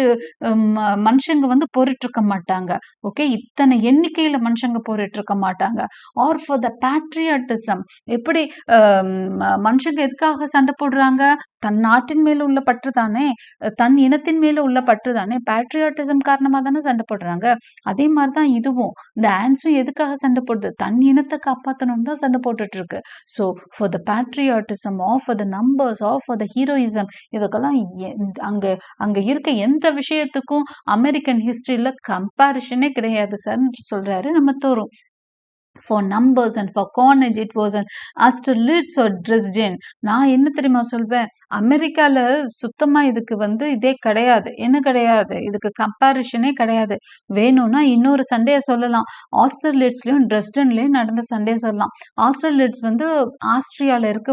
மனுஷங்க வந்து போரிட்டு இருக்க மாட்டாங்க. ஓகே, இத்தனை எண்ணிக்கையில மனுஷங்க போரிட்டு இருக்க மாட்டாங்க. ஆர் ஃபார் த பேட்ரியட்டிசம், எப்படி மனுஷங்க எதுக்காக சண்டை போடுறாங்க, தன் நாட்டின் மேல உள்ள பற்று தானே, தன் இனத்தின் மேல உள்ள பற்று தானே, பேட்ரியாட்டிசம் காரணமா தானே சண்டை போடுறாங்க. அதே மாதிரிதான் இதுவும், இந்த ஆன்ஸும் எதுக்காக சண்டை போடுது, தன் இனத்தை காப்பாற்றணும்னு தான் சண்டை போட்டுட்டு இருக்கு. So for the patriotism or for the numbers or for the heroism, இதுக்கெல்லாம் அங்க அங்க இருக்க எந்த விஷயத்துக்கும் அமெரிக்கன் ஹிஸ்டரியில கம்பேரிஷனே கிடையாது சார் சொல்றாரு நம்ம தோறும். For numbers and for carnage it was an Austerlitz or Dresden. நான் என்ன தெரியுமா சொல்வேன், அமெரிக்கால சுத்தமா இதுக்கு வந்து இதே கிடையாது. என்ன கிடையாது, இதுக்கு கம்பேரிஷனே கிடையாது. வேணும்னா இன்னொரு சண்டையை சொல்லலாம், ஆஸ்டர்லிட்ஸ்லயும் ட்ரெஸ்டன்லயும் நடந்த சண்டையை சொல்லலாம். ஆஸ்டர்லிட்ஸ் வந்து ஆஸ்திரியால இருக்க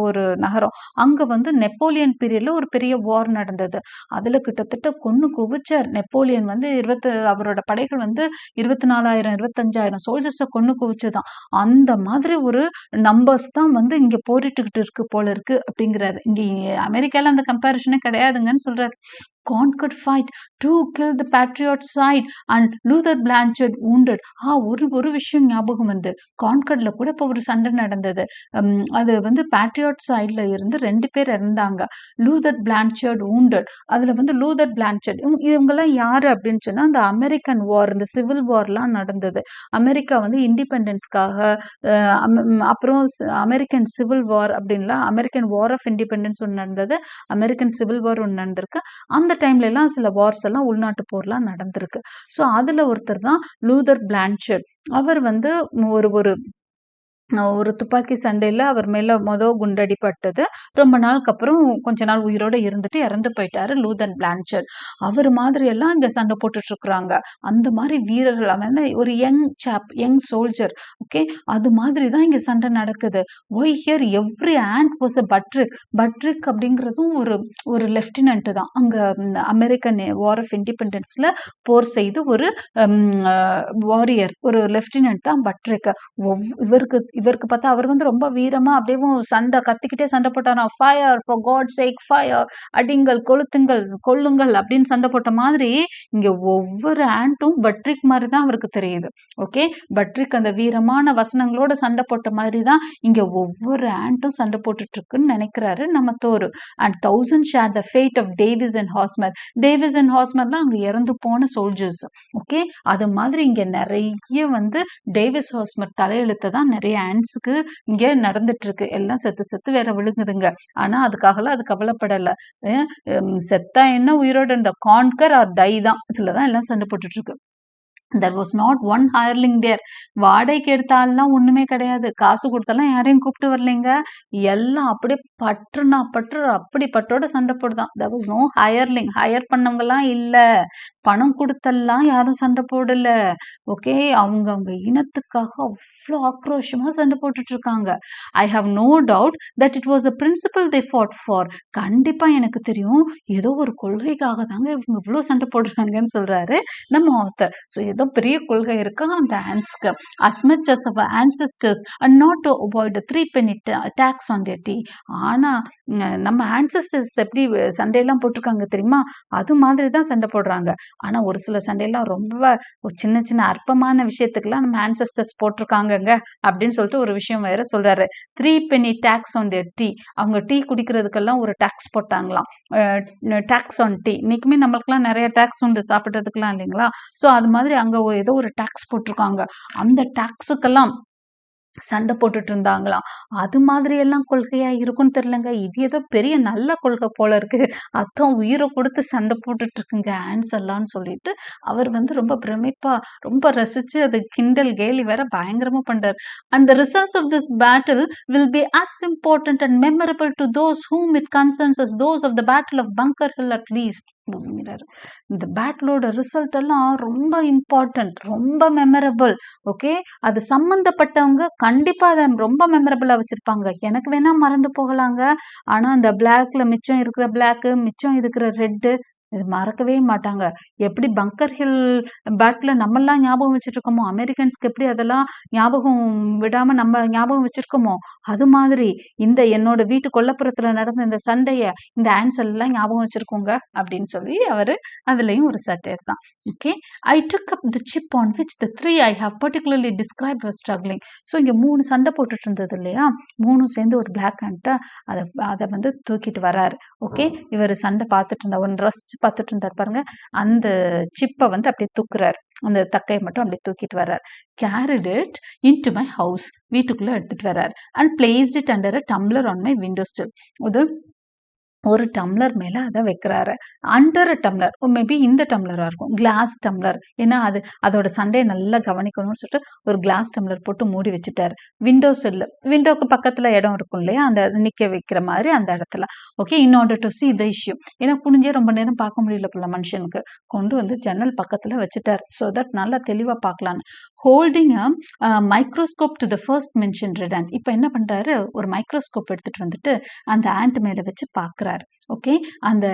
ஒரு நகரம். அங்க வந்து நெப்போலியன் பீரியட்ல ஒரு பெரிய வார் நடந்தது. அதுல கிட்டத்தட்ட கொன்னு குவிச்சார் நெப்போலியன் வந்து அவரோட படைகள் வந்து 24,000 25,000 சோல்ஜர்ஸை கொன்னு குவிச்சுதான். அந்த மாதிரி ஒரு நம்பர்ஸ் தான் வந்து இங்க போரிட்டுக்கிட்டு இருக்கு போல இருக்கு அப்படிங்கிறாரு. இங்க அமெரிக்கால அந்த கம்பேரிஷனே கிடையாதுங்கன்னு சொல்றாரு. Conquered fight to kill the patriot side and Luther Blanchard wounded. ஒரு விஷயம் ஞாபகம் வந்து, கான்கர்ட்ல கூட இப்போ ஒரு சண்டை நடந்தது. அது வந்து பேட்ரியாட் சைட்ல இருந்து 2 பேர் இறந்தாங்க. Luther Blanchard wounded. அதுல வந்து லூதர் பிளான்ச்சர்ட் இவங்கெல்லாம் யாரு அப்படின்னு சொன்னா, அந்த அமெரிக்கன் வார், இந்த சிவில் வார்லாம் நடந்தது. அமெரிக்கா வந்து இண்டிபெண்டன்ஸ்க்காக, அப்புறம் அமெரிக்கன் சிவில் வார் அப்படின்லாம், அமெரிக்கன் வார் ஆஃப் இண்டிபெண்டன்ஸ் ஒன்று நடந்தது, அமெரிக்கன் சிவில் வார் ஒன்று நடந்திருக்கு. அந்த டைம்ல எல்லாம் சில வார்ஸ் எல்லாம் உள்நாட்டு போர்லாம் நடந்திருக்கு. ஸோ அதுல ஒருத்தர் தான் லூதர் பிளான்ச்சர்ட். அவர் வந்து ஒரு துப்பாக்கி சண்டையில அவர் மேல குண்டடிப்பட்டது. ரொம்ப நாளுக்கு அப்புறம் கொஞ்ச நாள் உயிரோட இருந்துட்டு இறந்து போயிட்டாரு லூதர் பிளான்ச்சர்ட். அவர் மாதிரி எல்லாம் இங்க சண்டை போட்டுட்டு இருக்கிறாங்க. அந்த மாதிரி வீரர்கள், அவன் ஒரு யங் சோல்ஜர். ஓகே, அது மாதிரி தான் இங்க சண்டை நடக்குது. Why here every ant was a Buttrick அப்படிங்கிறதும் ஒரு லெப்டினன்ட் தான். அங்க அமெரிக்கன் வார் ஆஃப் இண்டிபெண்டன்ஸ்ல போர் செய்து ஒரு வாரியர், ஒரு லெப்டினன்ட் தான் பட்ரிக். இவருக்கு பார்த்தா அவர் வந்து ரொம்ப வீரமா அப்படியே சண்டை கத்திக்கிட்டே சண்டை போட்டாரா, fire for God sake fire, அடிங்கள், கொளுத்துங்கள், கொள்ளுங்கள் அப்படின்னு சண்டை போட்ட மாதிரி இங்க ஒவ்வொரு ஆண்டும் பட்ரிக் மாதிரி தான் அவருக்கு தெரியுது. ஓகே, பட்ரிக் அந்த வீரமான வசனங்களோட சண்டை போட்ட மாதிரி தான் இங்க ஒவ்வொரு ஆண்டும் சண்டை போட்டுட்டு இருக்குன்னு நினைக்கிறாரு நம்ம Thoreau. And 1000 share the fate of Davis and Hosmer. Davis and ஹாஸ்மர்லாம் அங்க இறந்து போன சோல்ஜர்ஸ். ஓகே, அது மாதிரி இங்க நிறைய வந்து டேவிஸ் ஹாஸ்மர் தலையெழுத்தை தான் நிறைய ஆன்ஸுக்கு இங்க நடந்துட்டு இருக்கு. எல்லாம் செத்து வேற விழுங்குதுங்க. ஆனா அதுக்காகலாம் அது கவலைப்படல. செத்தா என்ன, உயிரோட இருந்த கான்கர் ஆர் டை தான், இதுலதான் எல்லாம் சண்டை போட்டுட்டு இருக்கு. There was not one hireling there. வாடகைக்கு எடுத்தாலாம் ஒண்ணுமே கிடையாது, காசு கொடுத்தாலாம் யாரையும் கூப்பிட்டு வரலைங்க. எல்லாம் அப்படியே அப்படி பற்றோட சண்டை போடுதான். There was no hireling. Higher பண்ணவங்க எல்லாம் இல்ல, பணம் கொடுத்தெல்லாம் யாரும் சண்டை போடல. ஓகே, அவங்க இனத்துக்காக அவ்வளோ ஆக்ரோஷமா சண்டை போட்டுட்டு இருக்காங்க. I have no doubt that it was a principle they fought for. கண்டிப்பா எனக்கு தெரியும், ஏதோ ஒரு கொள்கைக்காக தாங்க இவங்க இவ்வளவு சண்டை போடுறாங்கன்னு சொல்றாரு நம்ம ஆத்தர். ஸோ ஏதோ பெரிய கொள்கை இருக்கு அந்த ஆன்ஸ்க்கு. as much as our ancestors and not to avoid the 3 penny tax on their tea. ஆனா நம்ம ஆன்சஸ்டர்ஸ் எப்படி சண்டையெல்லாம் போட்டிருக்காங்க தெரியுமா, அது மாதிரி தான் சண்டை போடுறாங்க. ஆனா ஒரு சில சண்டையெல்லாம் ரொம்ப சின்ன சின்ன அற்பமான விஷயத்துக்கெல்லாம் நம்ம ஆன்சஸ்டர்ஸ் போட்டிருக்காங்கங்க அப்படின்னு சொல்லிட்டு ஒரு விஷயம் வேற சொல்றாரு. 3 penny tax on their tea. அவங்க டீ குடிக்கிறதுக்கெல்லாம் ஒரு டாக்ஸ் போட்டாங்களாம். Tax on tea. இன்னைக்குமே நம்மளுக்குலாம் நிறைய டாக்ஸ் உண்டு சாப்பிட்றதுக்கெல்லாம் இல்லைங்களா. ஸோ அது மாதிரி அங்க ஏதோ ஒரு டாக்ஸ் போட்டிருக்காங்க. அந்த டாக்ஸுக்கெல்லாம் சண்டை போட்டுட்டு இருந்தாங்களாம். அது மாதிரி எல்லாம் கொள்கையா இருக்கும்னு தெரியலங்க. இது ஏதோ பெரிய நல்ல கொள்கை போல இருக்கு. அதான் உயிரை கொடுத்து சண்டை போட்டுட்டு இருக்குங்க ஆன்ஸ் எல்லாம்னு சொல்லிட்டு அவர் வந்து ரொம்ப பிரமிப்பா ரொம்ப ரசிச்சு அது கிண்டல் கேலி வேற பயங்கரமா பண்றாரு. And the results of this battle will be as important and memorable to those whom it concerns as those of the battle of Bunker Hill at least. இந்த பேட்டிலோட ரிசல்ட் எல்லாம் ரொம்ப இம்பார்ட்டன்ட், ரொம்ப மெமரபிள். ஓகே, அது சம்பந்தப்பட்டவங்க கண்டிப்பா அதை ரொம்ப மெமரபிளா வச்சிருப்பாங்க. எனக்கு வேணா மறந்து போகலாங்க, ஆனா அந்த பிளாக்ல மிச்சம் இருக்கிற பிளாக், மிச்சம் இருக்கிற ரெட்டு இது மறக்கவே மாட்டாங்க. எப்படி பங்கர் ஹில் பேட்டில் நம்மெல்லாம் ஞாபகம் வச்சுட்டு இருக்கோமோ, அமெரிக்கன்ஸ்க்கு எப்படி அதெல்லாம் ஞாபகம் விடாம நம்ம ஞாபகம் வச்சிருக்கோமோ, அது மாதிரி இந்த என்னோட வீட்டு கொல்லப்புறத்துல நடந்த இந்த சண்டைய இந்த ஆன்சர் எல்லாம் ஞாபகம் வச்சிருக்கோங்க அப்படின்னு சொல்லி அவரு அதுலயும் ஒரு சட்டையர் தான். Okay, I took up the chip on which the 3 I have particularly describe were struggling. So இங்க 3 சண்டை போட்டுட்டு இருந்தது இல்லையா, 3 சேர்ந்து ஒரு பிளாக் ஹண்ட்டை அதை வந்து தூக்கிட்டு வராரு. ஓகே, இவர் சண்டை பார்த்துட்டு இருந்தா ஒன்று ரசிச்சு பார்த்துட்டு இருந்தார் பாருங்க, அந்த சிப்பை வந்து அப்படியே தூக்குறாரு, அந்த தக்கையை மட்டும் அப்படியே தூக்கிட்டு வர்றார். Carried it into my house, வீட்டுக்குள்ள எடுத்துட்டு வர்றார். And placed it under a tumbler on my window still. அது ஒரு டம்ளர் மேல அதை வைக்கிறாரு. அண்டர் டம்ளர், மேபி இந்த டம்ளரா இருக்கும், கிளாஸ் டம்ளர். ஏன்னா அதோட சண்டையை நல்லா கவனிக்கணும்னு சொல்லிட்டு ஒரு கிளாஸ் டம்ளர் போட்டு மூடி வச்சுட்டாரு. விண்டோ சில், விண்டோக்கு பக்கத்துல இடம் இருக்கும் இல்லையா, அந்த நிக்க வைக்கிற மாதிரி அந்த இடத்துல. Okay, in order to see the issue. ஏன்னா குனிஞ்சே ரொம்ப நேரம் பார்க்க முடியல போல மனுஷனுக்கு, கொண்டு வந்து ஜன்னல் பக்கத்துல வச்சுட்டாரு. ஸோ தட் நல்லா தெளிவா பார்க்கலான்னு. Holding a microscope to the first mention red and. இப்போ என்ன பண்றாரு, ஒரு மைக்ரோஸ்கோப் எடுத்துட்டு வந்துட்டு அந்த ஆண்ட் மேல வச்சு பார்க்குறாரு. ஓகே, அந்த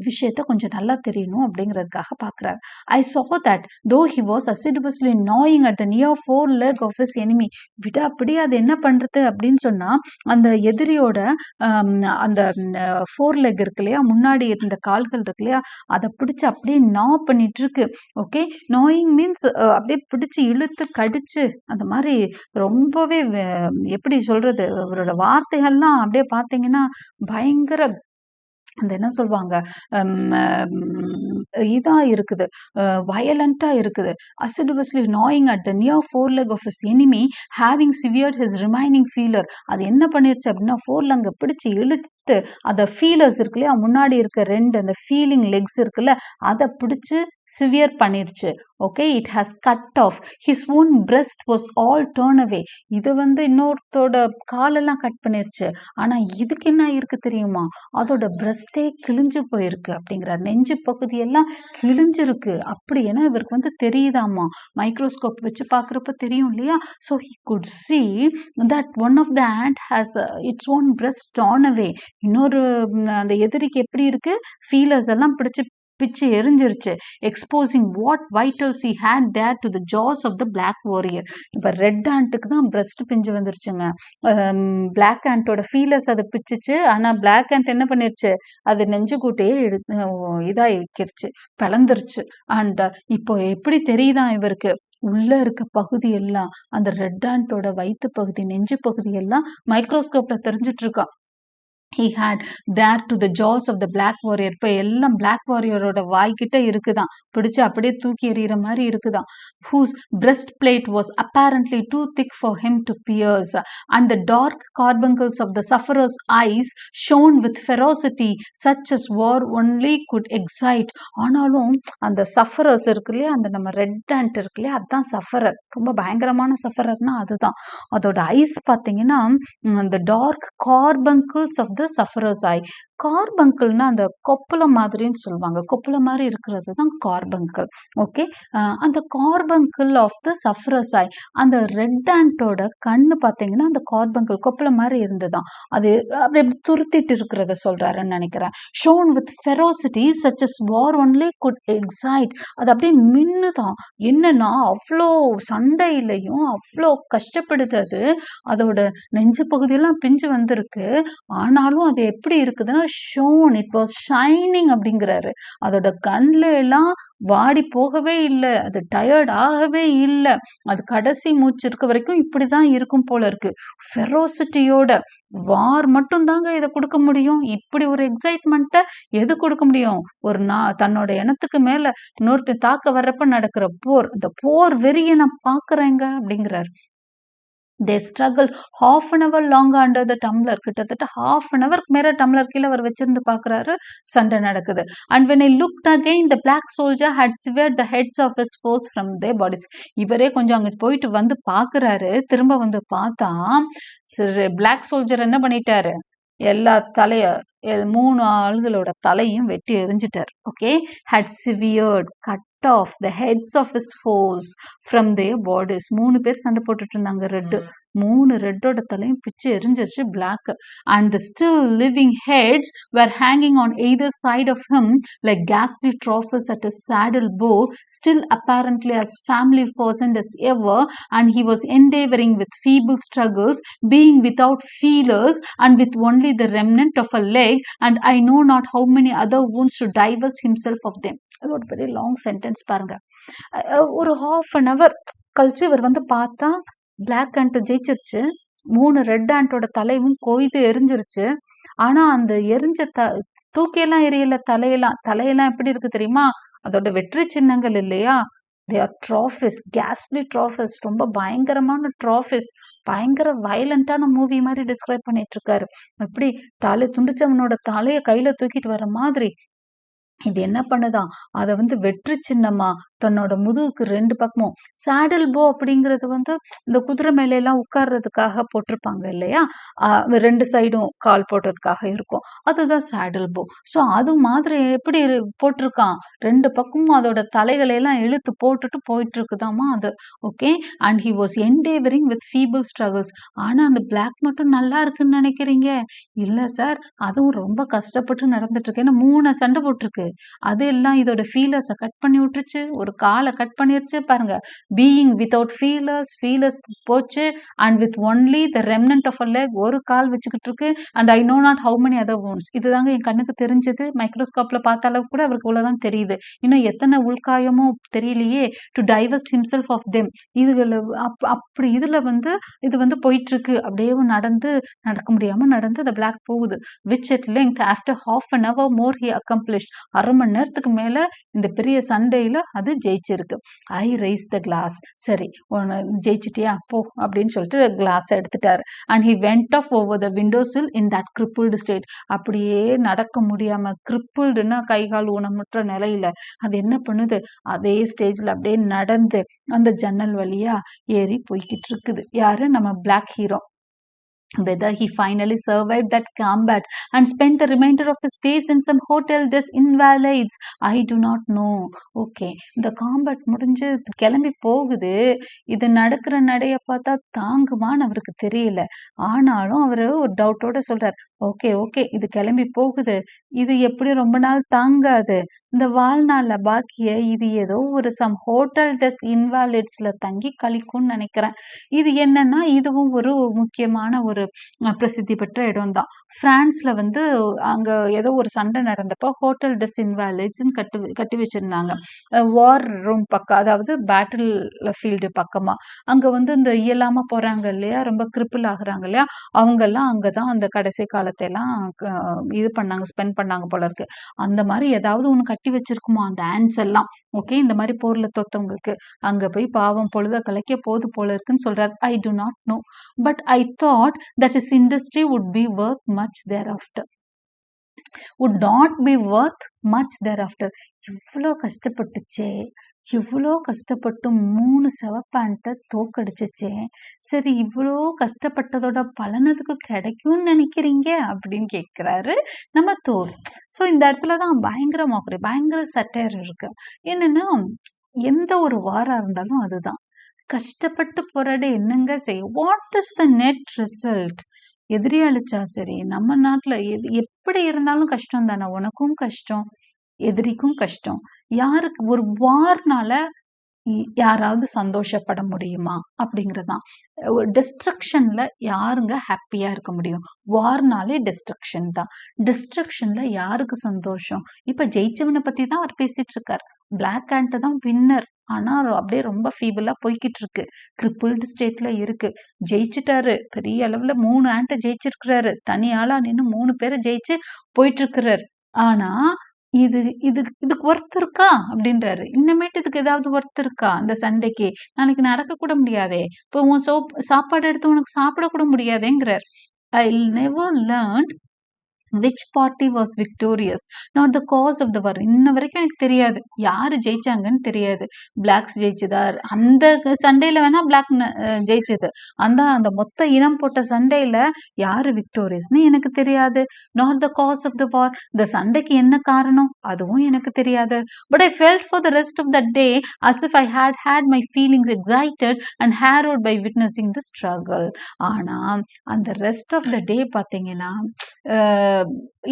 விஷயத்த கொஞ்சம் நல்லா தெரியணும் அப்படிங்கிறதுக்காக பார்க்குறாரு. ஐ saw that though he was assiduously gnawing at the near foreleg of his enemy. விடாப்படி அது என்ன பண்றது அப்படின்னு சொன்னா, அந்த எதிரியோட அந்த ஃபோர்லெக் இருக்கு இல்லையா, முன்னாடி இருந்த கால்கள் இருக்கு இல்லையா, அதை பிடிச்சு அப்படியே நா பண்ணிட்டு இருக்கு. ஓகே, நாயிங் மீன்ஸ் அப்படியே பிடிச்சு இழுத்து கடிச்சு அந்த மாதிரி ரொம்பவே எப்படி சொல்றது, அவரோட வார்த்தைகள்லாம் அப்படியே பார்த்தீங்கன்னா பயங்கர அந்த என்ன சொல்லுவாங்க, இதா இருக்குது, வயலண்டா இருக்குது. assiduously gnawing at the near foreleg of his enemy, having severed his remaining feeler. அது என்ன பண்ணிருச்சு அப்படின்னா, ஃபோர்லெங்க பிடிச்சு இழுத்து அந்த ஃபீலர்ஸ் இருக்கு இல்லையா, முன்னாடி இருக்க ரெண்டு அந்த ஃபீலிங் லெக்ஸ் இருக்குல்ல, அதை பிடிச்சு சிவியர் பண்ணிருச்சு. Okay, it has cut off his own breast was all torn away. இது வந்து இன்னொருத்தோட காலெல்லாம் கட் பண்ணிருச்சு, ஆனா இதுக்கு என்ன இருக்கு தெரியுமா, அதோட பிரெஸ்டே கிழிஞ்சு போயிருக்கு அப்படிங்கிறார். நெஞ்சு பகுதியெல்லாம் கிழிஞ்சிருக்கு அப்படி. ஏன்னா இவருக்கு வந்து தெரியுதாமா, மைக்ரோஸ்கோப் வச்சு பார்க்குறப்ப தெரியும் இல்லையா. So he could see that one of the ant has its own breast torn away. இன்னொரு அந்த எதிரிக்கு எப்படி இருக்கு, ஃபீலர்ஸ் எல்லாம் பிச்சு எரிஞ்சிருச்சு. Exposing what vitals he had there to the jaws of the black warrior. இப்போ ரெட் ஆண்ட்டுக்கு தான் பிரெஸ்ட் பிஞ்சு வந்துருச்சுங்க, பிளாக் ஆண்டோட ஃபீலர்ஸ் அதை பிச்சுச்சு. ஆனால் பிளாக் ஆண்ட் என்ன பண்ணிருச்சு, அது நெஞ்சுக்கூட்டையே இதாகிருச்சு, பிளந்துருச்சு. அண்ட் இப்போ எப்படி தெரியுதான் இவருக்கு, உள்ள இருக்க பகுதி எல்லாம் அந்த ரெட் ஆண்டோட வயிற்று பகுதி, நெஞ்சு பகுதி எல்லாம் மைக்ரோஸ்கோப்ல தெரிஞ்சிட்டு இருக்கா. he had there to the jaws of the black warrior. இப்போ எல்லாம் black warriorோட வாய்கிட்ட இருக்குதான், பிடிச்சு அப்படியே தூக்கி எறிகிற மாதிரி இருக்குதான். whose breastplate was apparently too thick for him to pierce, and the dark carbuncles of the sufferer's eyes shone with ferocity such as war only could excite. ஆனாலும் அந்த சஃபரர்ஸ் இருக்கு இல்லையா, அந்த நம்ம ரெட் ஆண்ட் இருக்கு இல்லையா, அதுதான் சஃபரர், ரொம்ப பயங்கரமான சஃபரர்னா அதுதான். அதோட ஐஸ் பார்த்தீங்கன்னா அந்த டார்க் கார்பங்கிள்ஸ் ஆஃப் த சஃபரர்ஸ் ஐ, கார்பங்கல்னா அந்த கொப்பளம் மாதிரின்னு சொல்லுவாங்க. கொப்பளம் மாதிரி இருக்கிறது தான் கார்பங்கல். ஓகே. அந்த கார்பங்கல் ஆஃப் த சஃப்ரஸாய், அந்த ரெட் ஆண்டோட கண்ணு பார்த்தீங்கன்னா அந்த கார்பங்கல் கொப்பளம் மாதிரி இருந்ததாம். அது அப்படி அப்படி துருத்திட்டு இருக்கிறத சொல்றாருன்னு நினைக்கிறேன். Shone with ferocity such as war only could excite. அது அப்படியே மின்னுதான். என்னன்னா அவ்வளோ சண்டையிலையும் அவ்வளோ கஷ்டப்படுது அது. அதோட நெஞ்சு பகுதியெல்லாம் பிஞ்சு வந்திருக்கு. ஆனாலும் அது எப்படி இருக்குதுன்னா ஷோன், இட் வாஸ் ஷைனிங் அப்படிங்கிறாரு. அதோட கண்ல எல்லாம் வாடி போகவே இல்லை, அது டயர்ட் ஆகவே இல்லை. அது கடைசி மூச்சு இருக்க வரைக்கும் இப்படிதான் இருக்கும் போல இருக்கு. ஃபெரோசிட்டியோட வார் மட்டும் தாங்க இதை கொடுக்க முடியும். இப்படி ஒரு எக்ஸைட்மெண்ட்டை எது கொடுக்க முடியும்? ஒரு தன்னோட இனத்துக்கு மேல இன்னொருத்தர் தாக்க வர்றப்ப நடக்கிற போர், அந்த போர் வெறியை நான் பாக்குறேங்க அப்படிங்கிறாரு. They struggle half an hour longer under the tumbler. கிட்டத்தட்ட half an hour மேல டம்ளர் கீழே அவர் வச்சிருந்து பாக்குறாரு. சண்டை நடக்குது. And when I looked again, the black soldier had severed the heads of his foes from their bodies. இவரே கொஞ்சம் அங்கிட்டு போயிட்டு வந்து பாக்குறாரு. திரும்ப வந்து பார்த்தா பிளாக் சோல்ஜர் என்ன பண்ணிட்டாரு? எல்லா தலைய 3 ஆள்களோட தலையும் வெட்டி எரிஞ்சிட்டார். Okay. had severed, cut off the heads of his foes from their bodies. 3 பேர் சண்டை போட்டுட்டு இருந்தாங்க. ரெட் 3 ரெட்டோட தலையும் பிச்சு எரிஞ்சிருச்சு black. and the still living heads were hanging on either side of him like ghastly trophies at his saddle bow, still apparently as family frozen as ever, and he was endeavoring with feeble struggles, being without feelers and with only the remnant of a leg, and I know not how many other wounds to divest himself of them. அது ஒரு பெரிய long sentence பாருங்க. ஒரு half an hour கழிச்சு இவர் வந்து பார்த்தா black and ஜெயிச்சிருச்சு. 3 red ஆண்டோட தலையும் கொய்து எரிஞ்சிருச்சு. ஆனா அந்த எரிஞ்ச தூக்கியெல்லாம் எரியல. தலையெல்லாம் எப்படி இருக்கு தெரியுமா? அதோட வெற்றி சின்னங்கள் இல்லையா? they are trophies, ghastly trophies. ரொம்ப பயங்கரமான trophies. பயங்கர வயலண்டான மூவி மாதிரி டிஸ்கிரைப் பண்ணிட்டு இருக்காரு. எப்படி தலை துண்டிச்சவனோட தலைய கையில தூக்கிட்டு வர மாதிரி. இது என்ன பண்ணுதான்? அதை வந்து வெற்றி சின்னமா தன்னோட முதுகுக்கு 2 பக்கமும் சாடில் போ அப்படிங்கிறது வந்து இந்த குதிரை மேல எல்லாம் உட்கார்றதுக்காக போட்டிருப்பாங்க இல்லையா? 2 சைடும் கால் போடுறதுக்காக இருக்கும். அதுதான் சாடில் போ. ஸோ அது மாதிரி எப்படி போட்டிருக்கான்? 2 பக்கமும் அதோட தலைகளை எல்லாம் இழுத்து போட்டுட்டு போயிட்டு இருக்குதாமா அது. Okay. And he was endeavouring with feeble struggles. ஆனா அந்த பிளாக் மட்டும் நல்லா இருக்குன்னு நினைக்கிறீங்க? இல்ல சார், அதுவும் ரொம்ப கஷ்டப்பட்டு நடந்துட்டு இருக்கு. ஏன்னா 3 சண்டை போட்டிருக்கு. அது எல்லாம் இதோட ஃபீலர்ஸை கட் பண்ணி விட்டுருச்சு. ஒரு காலை கட் பண்ணிருச்சு பாருங்க. பீயிங் வித்தவுட் ஃபீலர்ஸ் போச்சு. And with only the remnant of a leg, ஒரு கால் வச்சுக்கிட்டு இருக்கு. And I know not how many other wounds. இதுதாங்க என் கண்ணுக்கு தெரிஞ்சது. மைக்ரோஸ்கோப்ல பார்த்த அளவுக்கு கூட அவருக்கு இவ்வளவுதான் தெரியுது. இன்னும் எத்தனை உள்காயமோ தெரியலையே. To divest himself of them. இதுல அப்படி இதுல வந்து இது வந்து போயிட்டு இருக்கு. அப்படியே நடக்க முடியாம நடந்து the black போகுது. which at length after half an hour more he accomplished. 1/2 மணி நேரத்துக்கு மேல இந்த பெரிய சண்டையில அது ஜெயிச்சிருக்கு. ஐ ரைஸ் த கிளாஸ். சரி, ஜெயிச்சிட்டியா போ அப்படின்னு சொல்லிட்டு கிளாஸ் எடுத்துட்டாரு. And he went off over the window chill in that crippled state. அப்படியே நடக்க முடியாம கிரிப்பிள்டுன்னா கை கால் ஊனமுற்ற நிலையில அது என்ன பண்ணுது? அதே ஸ்டேஜ்ல அப்படியே நடந்து அந்த ஜன்னல் வழியா ஏறி போய்கிட்டு இருக்குது. யாரு? நம்ம black hero. Whether he finally survived that combat and spent the remainder of his days in some hotel des invalids, I do not know. Okay, இந்த காம்பேட் முடிஞ்சு கிளம்பி போகுது. இது நடக்கிற நடைய பார்த்தா தாங்குமான்னு அவருக்கு தெரியல. ஆனாலும் அவரு ஒரு டவுட்டோட சொல்றாரு, ஓகே இது கிளம்பி போகுது, இது எப்படி ரொம்ப நாள் தாங்காது. இந்த வாழ்நாள்ல பாக்கிய இது ஏதோ ஒரு சம் ஹோட்டல் டெஸ் இன்வாலிட்ஸ்ல தங்கி கழிக்கும்னு நினைக்கிறேன். இது என்னன்னா இதுவும் ஒரு முக்கியமான ஒரு பிரசித்தி பெற்ற இடம் தான். பிரான்ஸ்ல வந்து அங்க ஏதோ ஒரு சண்டை நடந்தப்போ ஹோட்டல் டெஸ் இன்வாலிட்ஸ் கட்டி வச்சிருந்தாங்க. வார் ரூம் பக்கம், அதாவது பேட்டில் ஃபீல்டு பக்கமா. அங்க வந்து இந்த இயலாம போறாங்க இல்லையா, ரொம்ப கிரிப்பிள் ஆகுறாங்க இல்லையா, அவங்க எல்லாம் அங்கதான் அந்த கடைசி காலத்தை எல்லாம் இது பண்ணாங்க, ஸ்பெண்ட் பண்ணாங்க போல இருக்கு. அந்த மாதிரி ஏதாவது ஒண்ணு கட்டி வச்சிருக்குமா அந்த ஆன்ஸ் எல்லாம். ஓகே, இந்த மாதிரி போர்ல தோத்தவங்களுக்கு அங்க போய் பாவம் பொழுத கலைக்க போது போல இருக்குன்னு சொல்றாரு. I do not know, but I thought that his industry would be worth much thereafter. would not be worth much thereafter. இவ்வளோ கஷ்டப்பட்டுச்சே, இவ்வளோ கஷ்டப்பட்டு 3 செவப்பேண்ட்டை தோக்கடிச்சிச்சே, சரி இவ்வளோ கஷ்டப்பட்டதோட பலன் அதுக்கு கிடைக்கும்னு நினைக்கிறீங்க அப்படின்னு கேட்குறாரு நம்ம தோர். ஸோ இந்த இடத்துல தான் பயங்கர மோக்கரி, பயங்கர சட்டையர் இருக்கு. என்னன்னா எந்த ஒரு வாரா இருந்தாலும் அதுதான், கஷ்டப்பட்டு போராடி என்னங்க செய்ய, what is the net result? எதிரி அழிச்சா சரி, நம்ம நாட்டுல எப்படி இருந்தாலும் கஷ்டம் தானே, உனக்கும் கஷ்டம் எதிரிக்கும் கஷ்டம். யாருக்கு ஒரு வார்னால யாராவது சந்தோஷப்பட முடியுமா அப்படிங்கறதுதான். டிஸ்ட்ரக்ஷன்ல யாருங்க ஹாப்பியா இருக்க முடியும்? வார்னாலே டிஸ்ட்ரக்ஷன் தான். டிஸ்ட்ரக்ஷன்ல யாருக்கு சந்தோஷம்? இப்ப ஜெயிச்சவனை பத்தி தான் அவர் பேசிட்டு இருக்காரு. பிளாக் ஆண்ட் தான் வின்னர். ஆனா அப்படியே ரொம்ப ஃபீபிளா போய்கிட்டு இருக்கு, கிரிப்பிள்டு ஸ்டேட்ல இருக்கு. ஜெயிச்சுட்டாரு, பெரிய அளவுல 3 ஆண்ட ஜெயிச்சிருக்கிறாரு, தனி ஆளா நின்று 3 பேரை ஜெயிச்சு போயிட்டு இருக்கிறாரு. ஆனா இதுக்கு ஒர்த் இருக்கா அப்படின்றாரு. இன்னமேட்டு இதுக்கு ஏதாவது ஒர்த் இருக்கா? அந்த சண்டைக்கு நாளைக்கு நடக்க கூட முடியாதே, இப்போ உன் சாப்பாடு எடுத்து உனக்கு சாப்பிட கூட முடியாதேங்கிறார். I never learn which party was victorious, not the cause of the war. இன்ன வரைக்கும் எனக்கு தெரியாது யாரு ஜெயிச்சாங்கன்னு தெரியாது. பிளாக்ஸ் ஜெயிச்சதா, அந்த சண்டையில வேணா பிளாக் ஜெயிச்சது, அந்த மொத்த இனம் போட்ட சண்டையில யாரு விக்டோரியஸ்னு எனக்கு தெரியாது. not the cause of the war, இந்த சண்டைக்கு என்ன காரணம் அதுவும் எனக்கு தெரியாது. but I felt for the rest of that day as if I had my feelings excited and harrowed by witnessing the struggle. ஆனா அந்த rest of the day பாத்தீங்கன்னா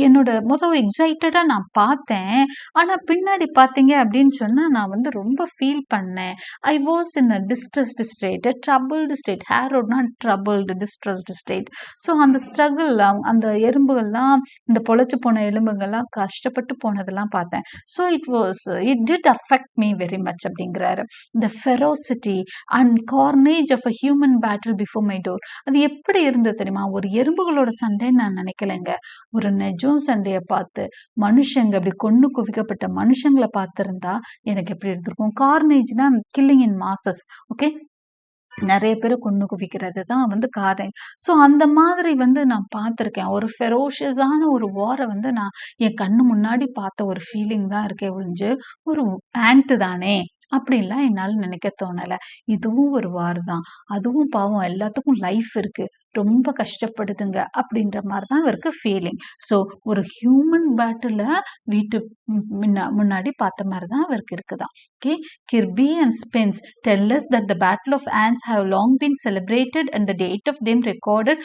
என்னோட முதல் எக்ஸைட்டடா நான் பார்த்தேன். ஆனா பின்னாடி பார்த்தீங்க அப்படின்னு சொன்னா நான் வந்து ரொம்ப ஃபீல் பண்ணேன். I was in a distressed state, troubled state, ஹேரோட்னா ட்ரபிள்டு டிஸ்ட்ரெஸ்டு ஸ்டேட். ஸோ அந்த ஸ்ட்ரகிள், அந்த எறும்புகள்லாம், இந்த பொழைச்சு போன எலும்புகள்லாம் கஷ்டப்பட்டு போனதெல்லாம் பார்த்தேன். So it did affect me very much அப்படிங்கிறாரு. The ferocity and carnage of a human battle before my door. அது எப்படி இருந்தது தெரியுமா? ஒரு எறும்புகளோட சண்டைன்னு நான் நினைக்கலைங்க, ஒரு நெஜம் சண்டைய பார்த்து மனுஷங்க அப்படி கொன்னு குவிக்கப்பட்ட மனுஷங்களை பார்த்திருந்தா எனக்கு எப்படி இருந்திருக்கும்? கார்னேஜ்னா கில்லிங் இன் மாசஸ். ஓகே, நிறைய பேரை கொண்டு குவிக்கிறது தான் வந்து காரணம். ஸோ அந்த மாதிரி வந்து நான் பார்த்துருக்கேன். ஒரு ஃபெரோஷியஸான ஒரு வாரை வந்து நான் என் கண்ணு முன்னாடி பார்த்த ஒரு ஃபீலிங் தான் இருக்கே ஒழிஞ்சு ஒரு ஆண்ட் தானே அப்படின்லாம் என்னால் நினைக்க தோணலை. இதுவும் ஒரு வார் தான், அதுவும் பாவம் எல்லாத்துக்கும் லைஃப் இருக்கு, ரொம்ப கஷ்டப்படுதுங்க அப்படின்ற மாதிரி தான் இவருக்கு ஃபீலிங். ஸோ ஒரு ஹியூமன் பேட்டில் வீட்டு முன்னாடி பார்த்த மாதிரி தான் இவருக்கு இருக்குதான். Okay, Kirby and spends tell us that the Battle of Ants have long been celebrated and the date of them recorded,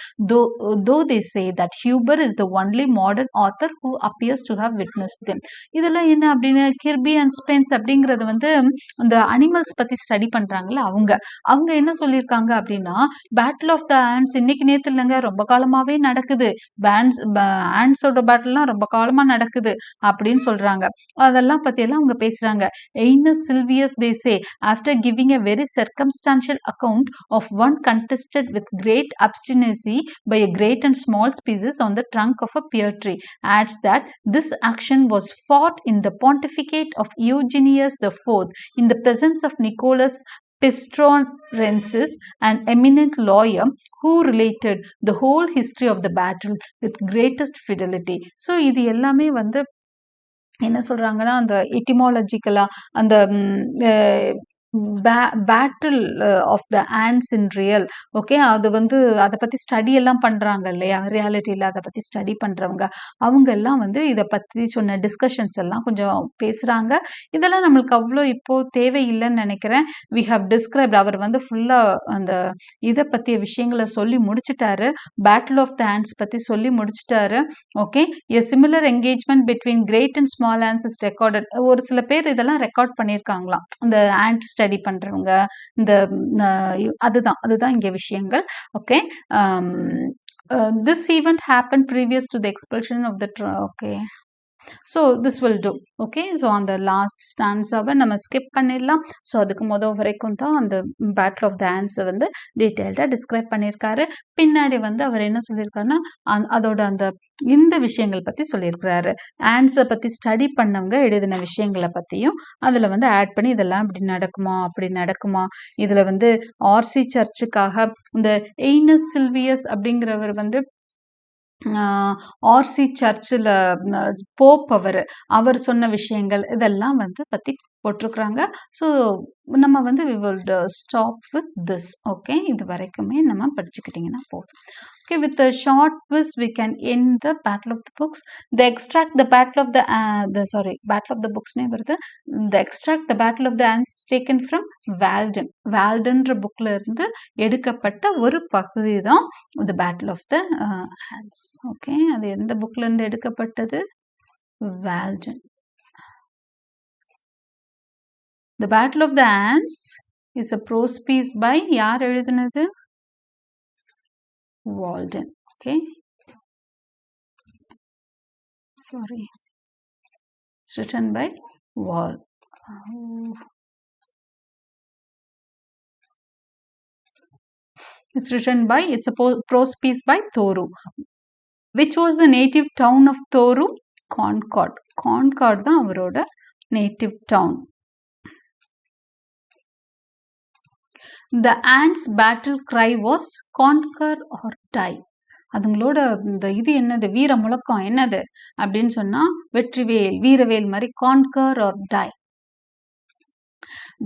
though they say that Huber is the only modern author who appears to have witnessed them. இதெல்லாம் என்ன அப்படின்னு, Kirby and spends அப்படிங்கிறது வந்து இந்த animals பத்தி study பண்றாங்கல்ல, அவங்க என்ன சொல்லியிருக்காங்க அப்படின்னா, பேட்டில் ஆஃப் த ஆண்ட்ஸ் இன்னைக்கு நேத்து இல்லைங்க, ரொம்ப காலமாவே நடக்குது. ஆண்ட்ஸோட பேட்டில்லாம் ரொம்ப காலமா நடக்குது அப்படின்னு சொல்றாங்க. அதெல்லாம் பத்தி எல்லாம் அவங்க பேசுறாங்க. எய்னஸ் சில்வியஸ் they say, after giving a very circumstantial account of one contested with great obstinacy by a great and small species on the trunk of a pear tree, adds that this action was fought in the pontificate of Eugenius IV in the presence of Nicholas Pistronensis, an eminent lawyer who related the whole history of the battle with greatest fidelity. So இது எல்லாமே வந்து என்ன சொல்றாங்கன்னா, அந்த எட்டிமாலஜிக்கலா அந்த battle of the ants in real. Okay, அது வந்து அதை பத்தி ஸ்டடி எல்லாம் பண்றாங்க இல்லையா, ரியாலிட்டியில அதை பத்தி ஸ்டடி பண்றவங்க, அவங்க எல்லாம் வந்து இதை பத்தி சொன்ன டிஸ்கஷன்ஸ் எல்லாம் கொஞ்சம் பேசுறாங்க. இதெல்லாம் நம்மளுக்கு அவ்வளோ இப்போ தேவையில்லைன்னு நினைக்கிறேன். வி ஹவ் டிஸ்கிரைப்ட், அவர் வந்து ஃபுல்லா அந்த இதை பத்திய விஷயங்களை சொல்லி முடிச்சுட்டாரு, பேட்டில் ஆஃப் த ஆண்ட்ஸ் பத்தி சொல்லி முடிச்சுட்டாரு. Okay, a similar engagement between great and small ants is recorded. ஒரு சில பேர் இதெல்லாம் ரெக்கார்ட் பண்ணியிருக்காங்களாம், இந்த ஆண்ட் ஸ்டடி பண்றவங்க. இந்த அதுதான் இங்க விஷயங்கள். Okay, this event happened previous to the expulsion of the okay, so this will do. Okay, so அந்த லாஸ்ட் ஸ்டான்ஸாவை நம்ம ஸ்கிப் பண்ணிடலாம். ஸோ அதுக்கு வரைக்கும் தான் அந்த பேட்டில் ஆஃப் த ஆண்ட்ஸை வந்து டீட்டெயில்டாக டிஸ்கிரைப் பண்ணியிருக்காரு. பின்னாடி வந்து அவர் என்ன சொல்லியிருக்காருன்னா, அதோட அந்த இந்த விஷயங்கள் பற்றி சொல்லியிருக்கிறாரு. ஆண்ட்ஸை பற்றி ஸ்டடி பண்ணவங்க எழுதின விஷயங்களை பற்றியும் அதில் வந்து ஆட் பண்ணி, இதெல்லாம் இப்படி நடக்குமா அப்படி நடக்குமா, இதில் வந்து ஆர்சி சர்ச்சுக்காக இந்த எய்னஸ் சில்வியஸ் அப்படிங்கிறவர் வந்து ஆர்சி சர்ச்சில் போப் அவர் சொன்ன விஷயங்கள் இதெல்லாம் வந்து பற்றி போட்டிருக்கிறாங்க. ஸோ நம்ம வந்து we will stop with this. Okay, இது வரைக்குமே நம்ம படிச்சுக்கிட்டிங்கன்னா போதும். Okay, with a short quiz we can end the battle of the books. The extract the battle of the battle of the books name வருது. The extract the battle of the ants is taken from Walden. வால்டன்ற புக்ல இருந்து எடுக்கப்பட்ட ஒரு பகுதி தான் the battle of the ants. Okay, அது எந்த புக்ல இருந்து எடுக்கப்பட்டது? Walden. The Battle of the Ants is a prose piece by யார் எழுதினது? Walden. Okay. Sorry. It's written by Walden. It's a prose piece by Thoreau. Which was the native town of Thoreau? Concord. Concord தான் அவரோட native town. The ants battle cry was conquer or die. அதுங்களோட இந்த இது என்னது, வீர முழக்கம் என்னது அப்படின்னு சொன்னா வெற்றிவேல், வீரவேல் மாதிரி, conquer or die.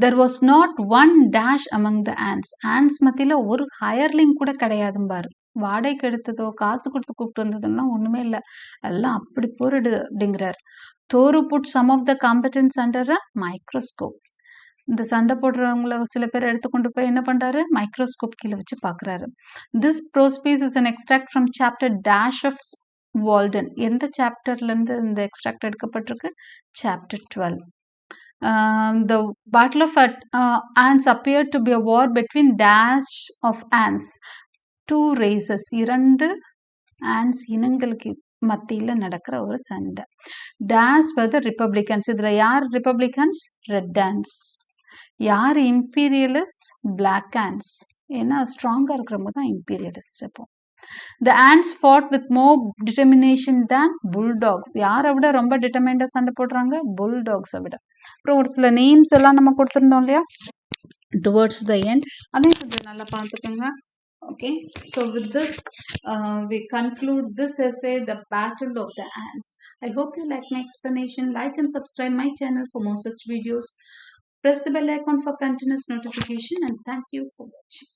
There was not one dash among the ants. ants மத்தியில ஒரு ஹையர்லிங் கூட கிடையாதும் பாரு. வாடகைக்கு எடுத்ததோ காசு கொடுத்து கூப்பிட்டு வந்ததுன்னா ஒண்ணுமே இல்லை, எல்லாம் அப்படி போரிடு அப்படிங்கிறார். Thoreau put some of the combatants under a microscope. இந்த சண்டை போடுறவங்கள சில பேர் எடுத்துக்கொண்டு போய் என்ன பண்றாரு, மைக்ரோஸ்கோப் கீழே வச்சு பாக்குறாரு. This prose piece is an extract from chapter dash of Walden. எந்த சாப்டர்ல இருந்து இந்த extract எடுக்கப்பட்டிருக்கு? chapter 12. The battle of ants appeared to be a war between dash of ants, two races, இரண்டு ants இனங்களுக்கு மத்தியில நடக்கிற ஒரு சண்டை. dash were the Republicans. இதுல யார் Republicans? Red ants. யார் இம்பீரியலிஸ்ட்? Black ants. ஏன்னா ஸ்ட்ராங்கா இருக்கிறவங்க தான் இம்பீரியலிஸ்ட். இப்போ the ants fought with more determination than bulldogs. யாரை விட ரொம்ப டிட்டர்மைண்டா சண்டை போடுறாங்க? bulldogs விட. அப்புறம் ஒரு சில நேம்ஸ் எல்லாம் நம்ம கொடுத்துருந்தோம் இல்லையா towards the end, அதையும் கொஞ்சம் நல்லா பார்த்துக்கோங்க. Okay, so with this we conclude this essay, The Battle of the Ants. I hope you like my explanation. Like and subscribe my channel for more such videos. Press the bell icon for continuous notification, and thank you for watching.